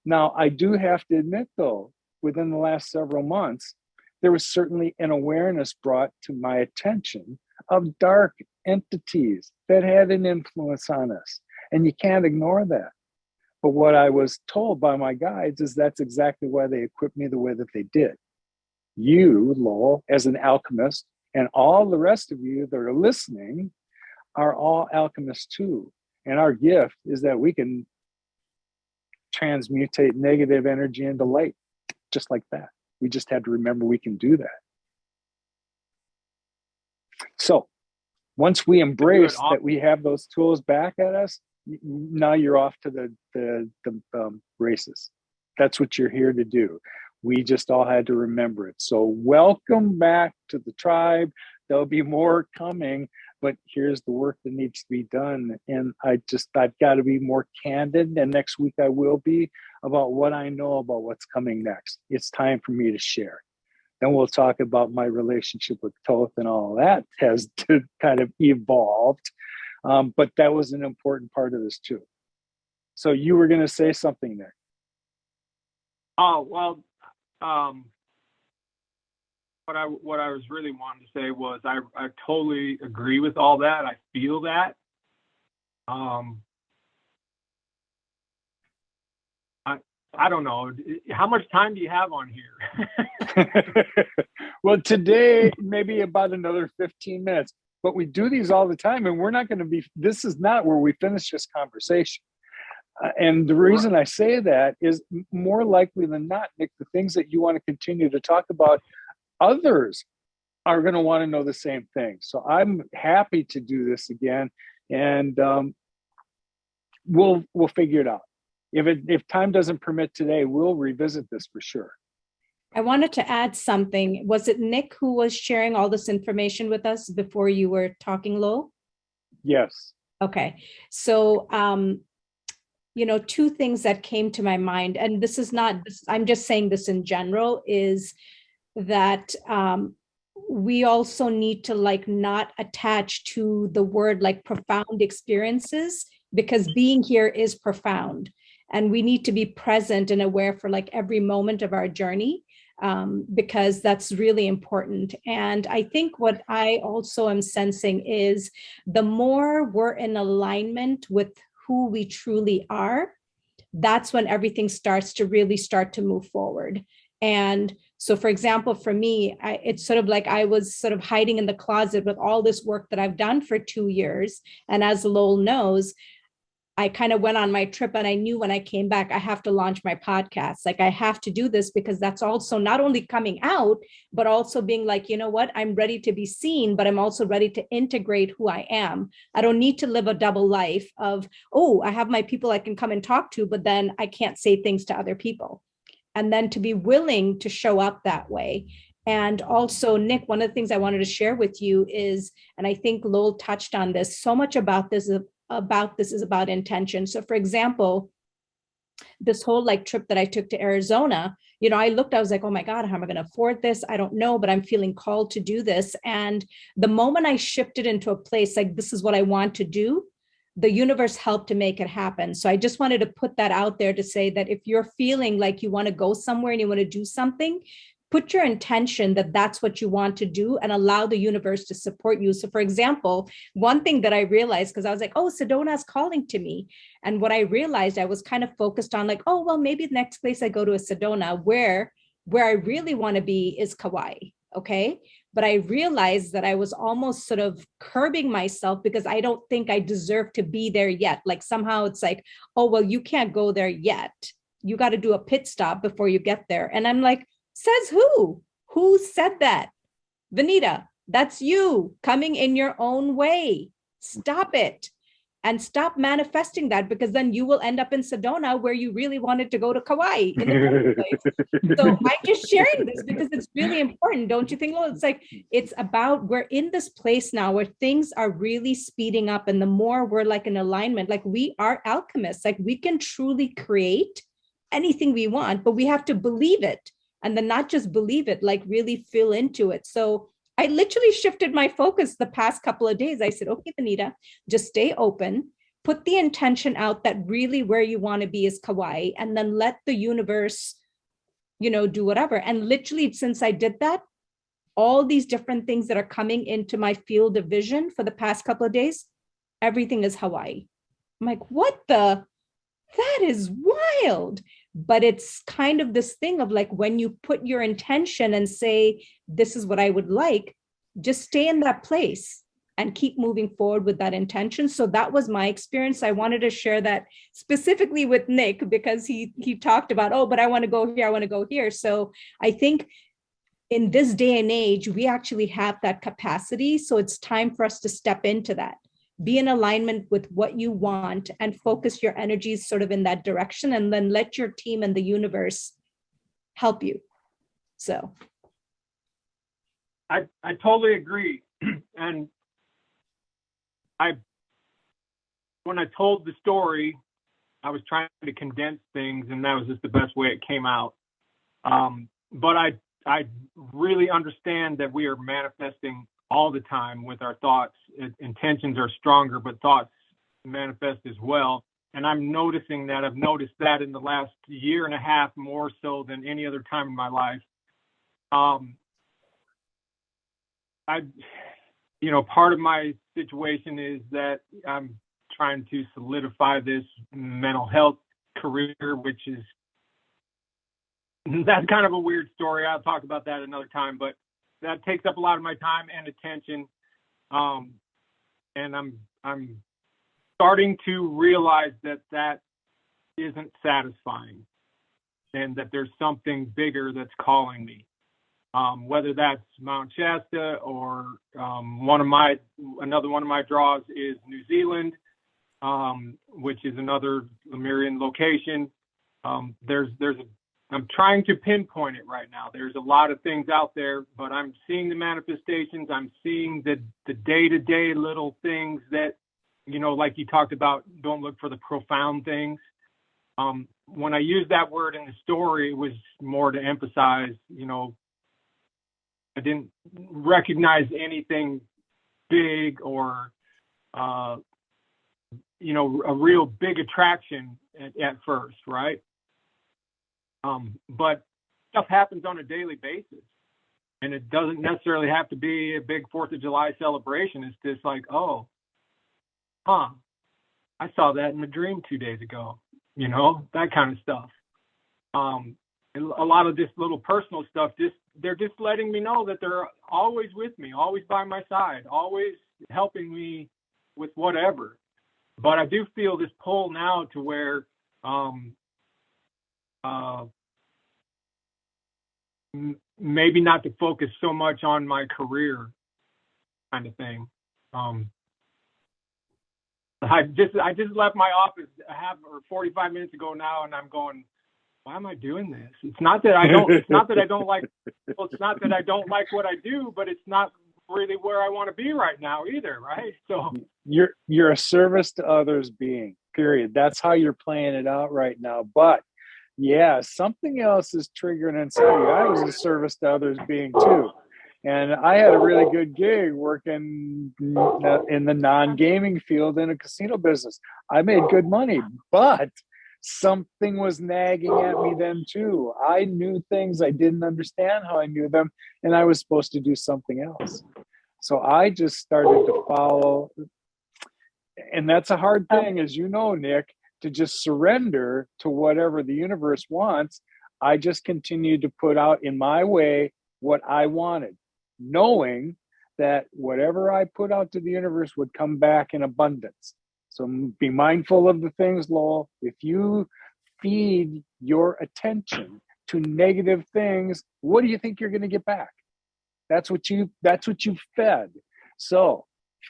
Now, I do have to admit, though, within the last several months, there was certainly an awareness brought to my attention of dark entities that had an influence on us. And you can't ignore that. But what I was told by my guides is that's exactly why they equipped me the way that they did. You, Lowell, as an alchemist, and all the rest of you that are listening are all alchemists too. And our gift is that we can transmutate negative energy into light, just like that. We just had to remember we can do that. So once we embrace that we have those tools back at us, now you're off to the races. That's what you're here to do. We just all had to remember it. So welcome back to the tribe. There'll be more coming, but here's the work that needs to be done. And I've got to be more candid. And next week I will be about what I know about what's coming next. It's time for me to share. Then we'll talk about my relationship with Thoth and all that has kind of evolved. But that was an important part of this too. So you were going to say something there. Oh, well, what I was really wanting to say was I totally agree with all that. I feel that. I don't know. How much time do you have on here? Well, today, maybe about another 15 minutes. But we do these all the time, and we're not going to be, this is not where we finish this conversation. And the reason I say that is more likely than not, Nick, the things that you want to continue to talk about, others are going to want to know the same thing. So I'm happy to do this again, and we'll figure it out. If time doesn't permit today, we'll revisit this for sure. I wanted to add something. Was it Nick who was sharing all this information with us before you were talking, Lowell? Yes. Okay. So, two things that came to my mind, and this is not, I'm just saying this in general, is that we also need to not attach to the word profound experiences, because being here is profound. And we need to be present and aware for every moment of our journey, because that's really important. And I think what I also am sensing is the more we're in alignment with who we truly are, that's when everything starts to move forward. And so, for example, for me, it's sort of like I was sort of hiding in the closet with all this work that I've done for 2 years. And as Lowell knows, I kind of went on my trip, and I knew when I came back, I have to launch my podcast. I have to do this, because that's also not only coming out, but also being you know what, I'm ready to be seen, but I'm also ready to integrate who I am. I don't need to live a double life of, oh, I have my people I can come and talk to, but then I can't say things to other people. And then to be willing to show up that way. And also, Nick, one of the things I wanted to share with you is, and I think Lowell touched on this, so much about this is about intention. So for example, this whole trip that I took to Arizona, I was like, oh my God, how am I going to afford this? I don't know, but I'm feeling called to do this. And the moment I shifted into a place this is what I want to do, the universe helped to make it happen. So I just wanted to put that out there to say that if you're feeling like you want to go somewhere and you want to do something, put your intention that that's what you want to do and allow the universe to support you. So for example, one thing that I realized, because I was like, oh, Sedona's calling to me. And what I realized, I was kind of focused on oh, well, maybe the next place I go to is Sedona, where I really want to be is Kauai. Okay. But I realized that I was almost sort of curbing myself, because I don't think I deserve to be there yet. Somehow it's oh, well, you can't go there yet. You got to do a pit stop before you get there. And I'm like, says who? Who said that? Vanita, that's you coming in your own way. Stop it. And stop manifesting that, because then you will end up in Sedona, where you really wanted to go to Kauai in the first place. So I'm just sharing this because it's really important. Don't you think? Well, it's it's about, we're in this place now where things are really speeding up. And the more we're in alignment, we are alchemists, we can truly create anything we want, but we have to believe it. And then not just believe it, really feel into it. So I literally shifted my focus the past couple of days. I said, okay, Vanita, just stay open, put the intention out that really where you want to be is Kauai, and then let the universe, do whatever. And literally, since I did that, all these different things that are coming into my field of vision for the past couple of days, everything is Hawaii. I'm like, that is wild. But it's kind of this thing of when you put your intention and say, this is what I would like, just stay in that place and keep moving forward with that intention. So that was my experience. I wanted to share that specifically with Nick, because he talked about, oh, but I want to go here, I want to go here. So I think in this day and age, we actually have that capacity. So it's time for us to step into that. Be in alignment with what you want and focus your energies sort of in that direction, and then let your team and the universe help you. So I totally agree. And when I told the story, I was trying to condense things, and that was just the best way it came out. But I really understand that we are manifesting all the time with our thoughts. Intentions are stronger, but thoughts manifest as well. And I'm noticing that. I've noticed that in the last year and a half, more so than any other time in my life. Part of my situation is that I'm trying to solidify this mental health career, which is, that's kind of a weird story. I'll talk about that another time, but that takes up a lot of my time and attention. And I'm starting to realize that isn't satisfying, and that there's something bigger that's calling me. whether that's Mount Shasta or another one of my draws is New Zealand, which is another Lemurian location. I'm trying to pinpoint it right now. There's a lot of things out there, but I'm seeing the manifestations. I'm seeing the day-to-day little things that, like you talked about, don't look for the profound things. When I used that word in the story, it was more to emphasize, I didn't recognize anything big or, a real big attraction at first, right? But stuff happens on a daily basis, and it doesn't necessarily have to be a big 4th of July celebration. It's just like, I saw that in a dream 2 days ago, that kind of stuff. And a lot of this little personal stuff, they're just letting me know that they're always with me, always by my side, always helping me with whatever. But I do feel this pull now to where, maybe not to focus so much on my career kind of thing. I just left my office 45 minutes ago now, and I'm going, why am I doing this? It's not that I don't like what I do, but it's not really where I want to be right now either, right? So you're a service to others being, period. That's how you're playing it out right now. But yeah, something else is triggering inside you. I was a service to others being too. And I had a really good gig working in the non-gaming field in a casino business. I made good money, but something was nagging at me then too. I knew things, I didn't understand how I knew them, and I was supposed to do something else. So I just started to follow, and that's a hard thing, as you know, Nick, to just surrender to whatever the universe wants. I just continued to put out in my way what I wanted, knowing that whatever I put out to the universe would come back in abundance. So be mindful of the things, Lowell. If you feed your attention to negative things, what do you think you're going to get back? That's what you fed. So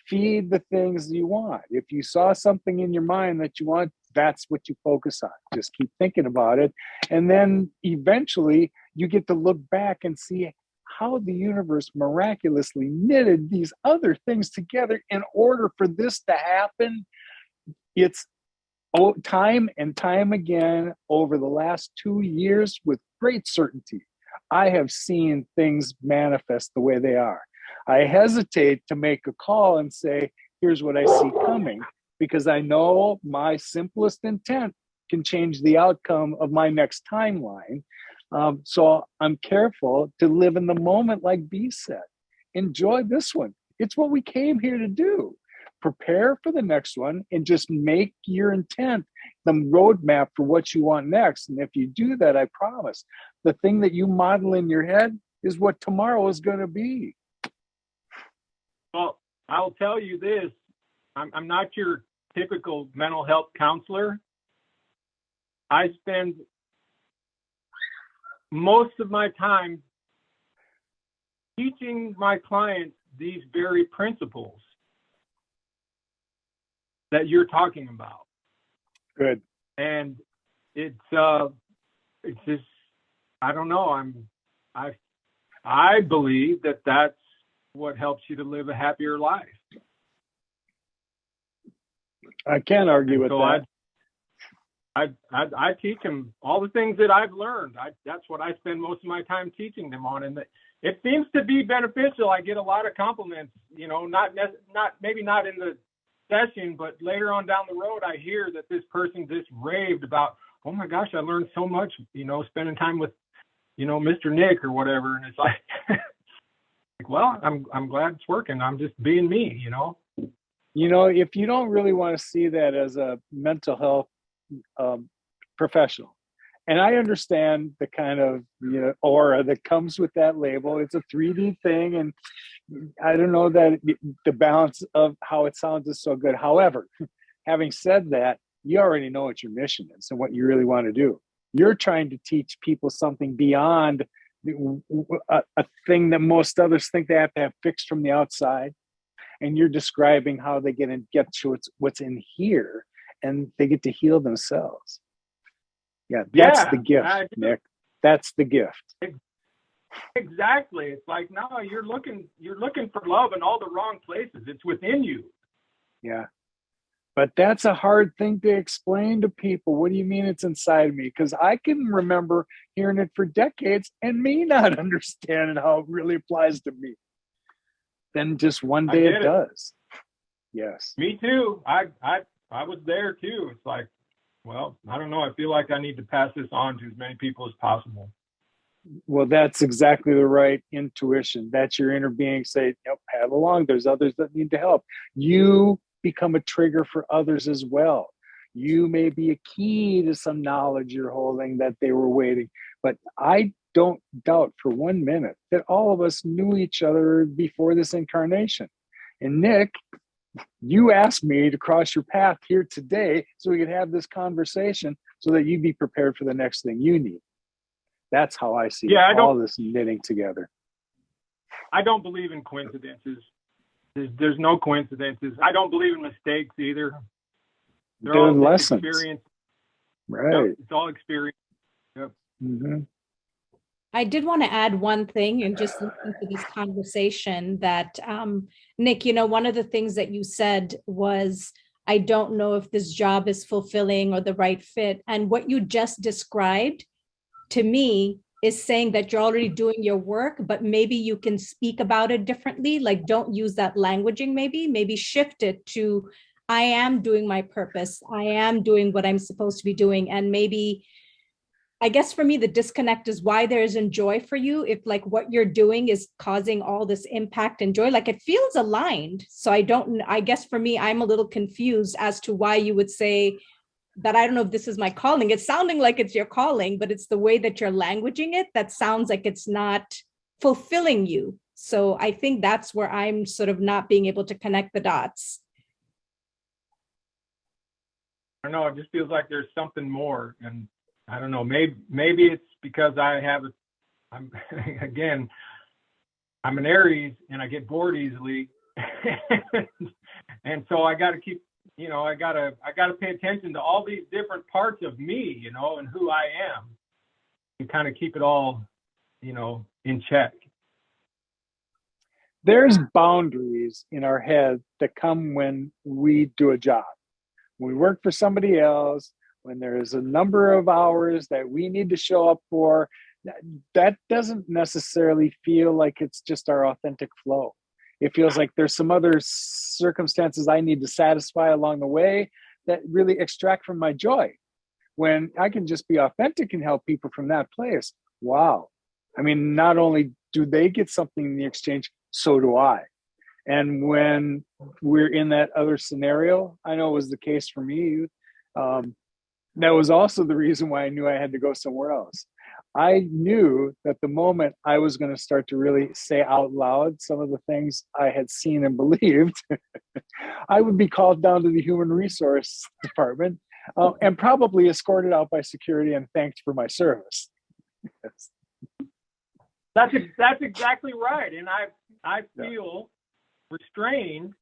feed the things you want. If you saw something in your mind that you want, that's what you focus on. Just keep thinking about it. And then eventually you get to look back and see how the universe miraculously knitted these other things together in order for this to happen. It's time and time again over the last 2 years with great certainty. I have seen things manifest the way they are. I hesitate to make a call and say, here's what I see coming, because I know my simplest intent can change the outcome of my next timeline. So I'm careful to live in the moment, like B said. Enjoy this one. It's what we came here to do. Prepare for the next one and just make your intent the roadmap for what you want next. And if you do that, I promise, the thing that you model in your head is what tomorrow is going to be. Well, I'll tell you this. I'm not your typical mental health counselor. I spend most of my time teaching my clients these very principles that you're talking about. Good. And it's just, I don't know. I believe that that's what helps you to live a happier life. I can't argue with that. I teach them all the things that I've learned. That's what I spend most of my time teaching them on, and it seems to be beneficial. I get a lot of compliments. Maybe not in the session, but later on down the road, I hear that this person just raved about, oh my gosh, I learned so much. Spending time with, Mr. Nick or whatever, and it's like, well, I'm glad it's working. I'm just being me. If you don't really want to see that as a mental health professional, and I understand the kind of aura that comes with that label. It's a 3D thing, and I don't know that the balance of how it sounds is so good. However, having said that, you already know what your mission is and what you really want to do. You're trying to teach people something beyond a thing that most others think they have to have fixed from the outside, and you're describing how they get to what's in here, and they get to heal themselves. Yeah, that's the gift, Nick. That's the gift. Exactly. It's like, no, you're looking for love in all the wrong places. It's within you. Yeah. But that's a hard thing to explain to people. What do you mean it's inside me? Because I can remember hearing it for decades and me not understanding how it really applies to me. Then just one day it does. Yes. Me too. I was there too. It's like, well, I don't know. I feel like I need to pass this on to as many people as possible. Well, that's exactly the right intuition. That's your inner being saying, yep, paddle along. There's others that need to help. You become a trigger for others as well. You may be a key to some knowledge you're holding that they were waiting. But I don't doubt for 1 minute that all of us knew each other before this incarnation. And Nick, you asked me to cross your path here today so we could have this conversation so that you'd be prepared for the next thing you need. That's how I see all this knitting together. I don't believe in coincidences. There's no coincidences. I don't believe in mistakes either. They're all lessons. Experience. Right. Yep, it's all experience. Yep. Mm-hmm. I did want to add one thing and just listen to this conversation that, Nick, one of the things that you said was, I don't know if this job is fulfilling or the right fit. And what you just described to me is saying that you're already doing your work, but maybe you can speak about it differently. Like, don't use that languaging, maybe shift it to, I am doing my purpose. I am doing what I'm supposed to be doing. And maybe, I guess for me, the disconnect is why there isn't joy for you. If like what you're doing is causing all this impact and joy, like it feels aligned. So I guess for me, I'm a little confused as to why you would say that. I don't know if this is my calling. It's sounding like it's your calling, but it's the way that you're languaging it that sounds like it's not fulfilling you. So I think that's where I'm sort of not being able to connect the dots. I don't know. It just feels like there's something more. And I don't know, maybe it's because I'm an Aries and I get bored easily. And so I got to keep, I got to pay attention to all these different parts of me, and who I am, and kind of keep it all, in check. There's boundaries in our head that come when we do a job. When we work for somebody else, when there's a number of hours that we need to show up for, that doesn't necessarily feel like it's just our authentic flow. It feels like there's some other circumstances I need to satisfy along the way that really extract from my joy. When I can just be authentic and help people from that place, wow. I mean, not only do they get something in the exchange, so do I. And when we're in that other scenario, I know it was the case for me. That was also the reason why I knew I had to go somewhere else. I knew that the moment I was going to start to really say out loud some of the things I had seen and believed, I would be called down to the human resource department and probably escorted out by security and thanked for my service. Yes. That's exactly right. And I feel restrained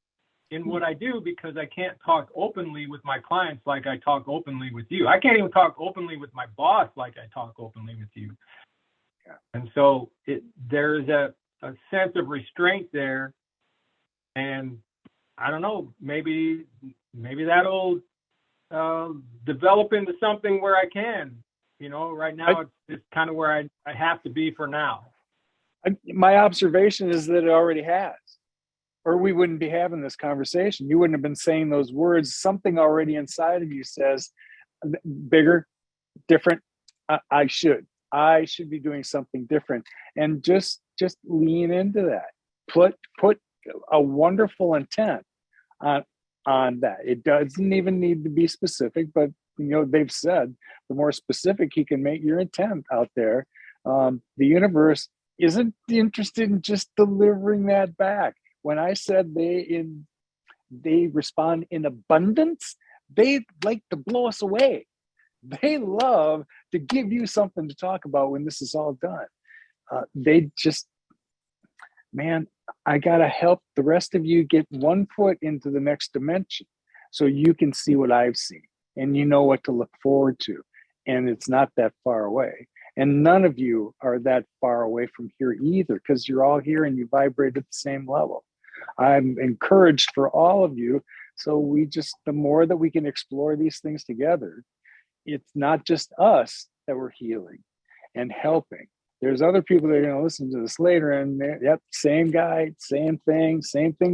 in what I do because I can't talk openly with my clients like I talk openly with you. I can't even talk openly with my boss like I talk openly with you. Yeah. And so there's a sense of restraint there. And I don't know, maybe that'll develop into something where I can. Right now it's kind of where I have to be for now. My observation is that it already has. Or we wouldn't be having this conversation. You wouldn't have been saying those words. Something already inside of you says, bigger, different. I should be doing something different, and just lean into that. Put a wonderful intent on that. It doesn't even need to be specific, but they've said the more specific you can make your intent out there, the universe isn't interested in just delivering that back. When I said they respond in abundance, they like to blow us away. They love to give you something to talk about when this is all done. they just, man, I got to help the rest of you get 1 foot into the next dimension so you can see what I've seen and you know what to look forward to. And it's not that far away. And none of you are that far away from here either, because you're all here and you vibrate at the same level. I'm encouraged for all of you. So the more that we can explore these things together, it's not just us that we're healing and helping. There's other people that are going to listen to this later and yep, same guy, same thing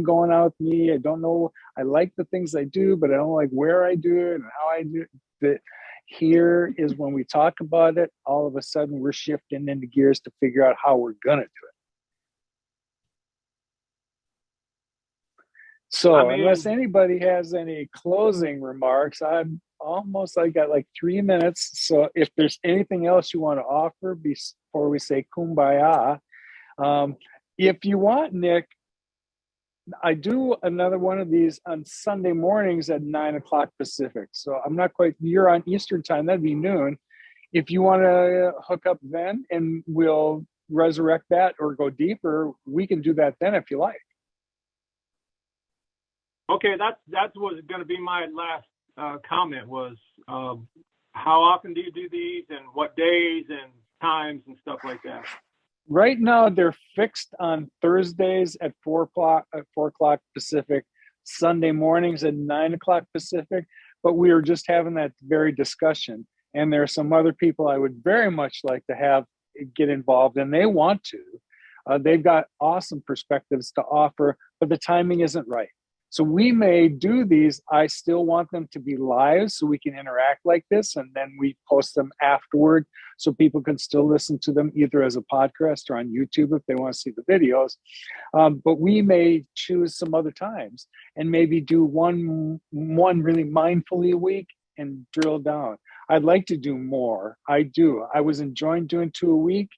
going on with me. I don't know. I like the things I do, but I don't like where I do it and how I do it. Here is when we talk about it, all of a sudden we're shifting into gears to figure out how we're going to do it. So unless anybody has any closing remarks, I got like 3 minutes. So if there's anything else you want to offer before we say kumbaya, if you want, Nick, I do another one of these on Sunday mornings at 9 o'clock Pacific. So I'm not quite, you're on Eastern time, that'd be noon. If you want to hook up then and we'll resurrect that or go deeper, we can do that then if you like. Okay, that was going to be my last comment was how often do you do these and what days and times and stuff like that? Right now, they're fixed on Thursdays at 4 o'clock Pacific, Sunday mornings at 9 o'clock Pacific. But we were just having that very discussion. And there are some other people I would very much like to have get involved, and they want to. They've got awesome perspectives to offer, but the timing isn't right. So we may do these. I still want them to be live so we can interact like this, and then we post them afterward so people can still listen to them either as a podcast or on YouTube if they want to see the videos. But we may choose some other times and maybe do one really mindfully a week and drill down. I'd like to do more. I do. I was enjoying doing 2 a week,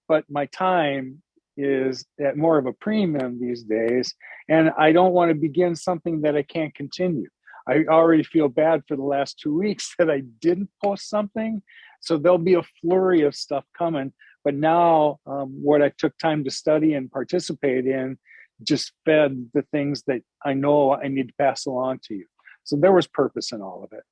but my time is at more of a premium these days, and I don't want to begin something that I can't continue. I already feel bad for the last 2 weeks that I didn't post something, so there'll be a flurry of stuff coming. But now what I took time to study and participate in just fed the things that I know I need to pass along to you. So there was purpose in all of it.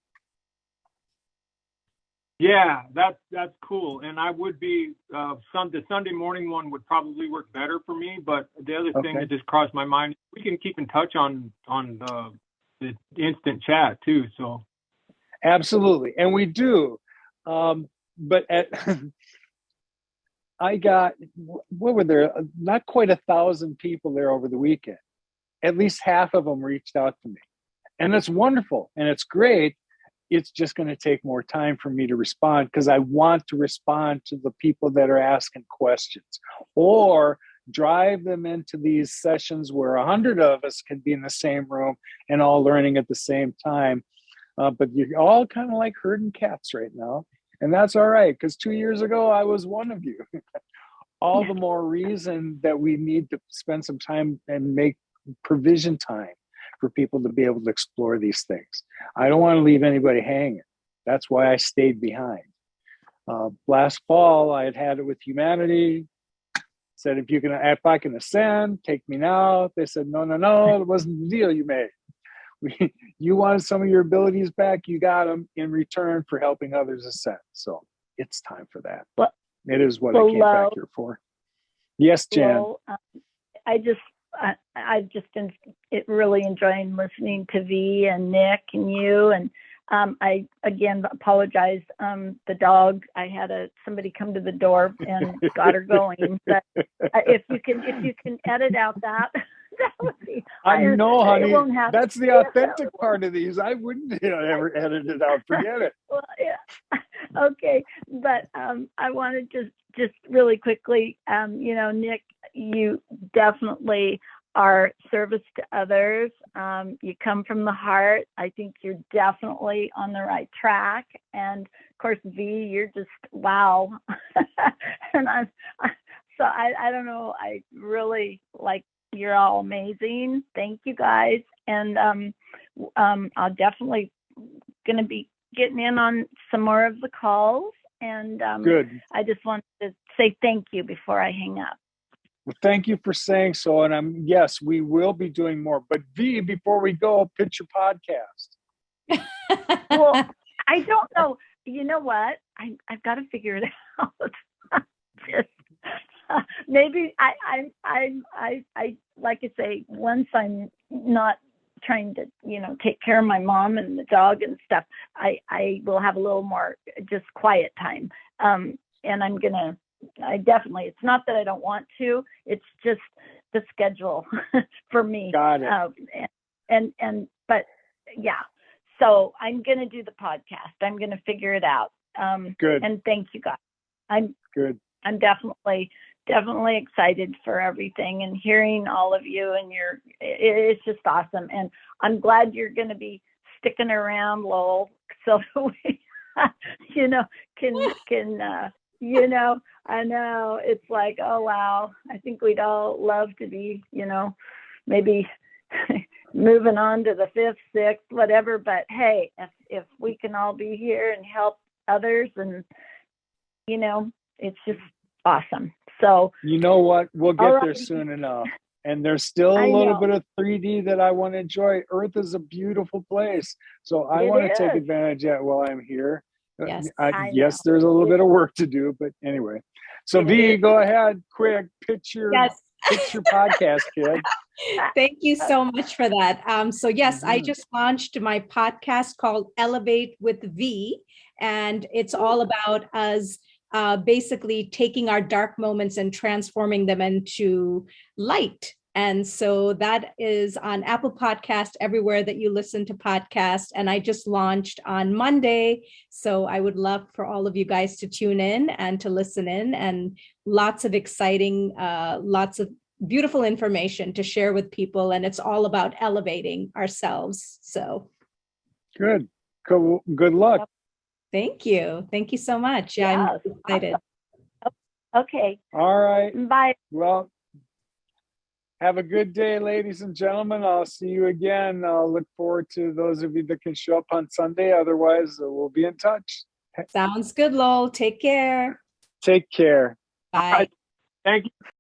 Yeah, that's cool. And I would be the Sunday morning one would probably work better for me. But the other thing that just crossed my mind, we can keep in touch on the instant chat too. So absolutely, and we do. But I got, what were there? Not quite 1,000 people there over the weekend. At least half of them reached out to me, and it's wonderful and it's great. It's just going to take more time for me to respond because I want to respond to the people that are asking questions or drive them into these sessions where 100 of us can be in the same room and all learning at the same time. But you're all kind of like herding cats right now. And that's all right, because 2 years ago, I was one of you. All the more reason that we need to spend some time and make provision time for people to be able to explore these things. I don't want to leave anybody hanging. That's why I stayed behind. Last fall, I had it with humanity. Said, if I can ascend, take me now. They said, no, it wasn't the deal you made. You wanted some of your abilities back, you got them in return for helping others ascend. So it's time for that. Well, it is what I came back here for. Yes, Jan. Well, I've just been really enjoying listening to V and Nick and you. And I again apologize. The dog, I had somebody come to the door and got her going. But if you can edit out that would be. I know, honey. That's the authentic part of these. I wouldn't ever edit it out. Forget it. Well, yeah. Okay, but I wanted to just really quickly, Nick, you definitely are service to others. You come from the heart. I think you're definitely on the right track. And of course, V, you're just wow. And I don't know. I really like. You're all amazing. Thank you guys. And I'll definitely going to be getting in on some more of the calls. And Good. I just wanted to say thank you before I hang up. Well, thank you for saying so. And yes, we will be doing more. But V, before we go, pitch your podcast. Well, I don't know. You know what? I've got to figure it out. Maybe I like I say, once I'm not trying to, take care of my mom and the dog and stuff, I will have a little more just quiet time. And I definitely, it's not that I don't want to, it's just the schedule for me. Got it. But yeah, so I'm going to do the podcast. I'm going to figure it out. Good. And thank you guys. I'm definitely excited for everything and hearing all of you, and it's just awesome. And I'm glad you're going to be sticking around, Lowell, so we, I know it's like, oh, wow. I think we'd all love to be, maybe moving on to the 5th, 6th, whatever. But hey, if we can all be here and help others, and, it's just awesome. So you know what? We'll get right. there soon enough. And there's still a little bit of 3D that I want to enjoy. Earth is a beautiful place. So I want to take advantage of it while I'm here. Yes, yes, there's a little bit of work to do, but anyway. So V, go ahead, quick, pitch your podcast, kid. Thank you so much for that. So yes, I just launched my podcast called Elevate with V, and it's all about us basically taking our dark moments and transforming them into light. And so that is on Apple Podcast, everywhere that you listen to podcasts. And I just launched on Monday. So I would love for all of you guys to tune in and to listen in, and lots of exciting, lots of beautiful information to share with people. And it's all about elevating ourselves. So good. Cool. Good luck. Thank you. Thank you so much. Yeah, I'm excited. Okay. All right. Bye. Well, have a good day, ladies and gentlemen. I'll see you again. I'll look forward to those of you that can show up on Sunday. Otherwise, we'll be in touch. Sounds good, Lowell. Take care. Take care. Bye. Thank you.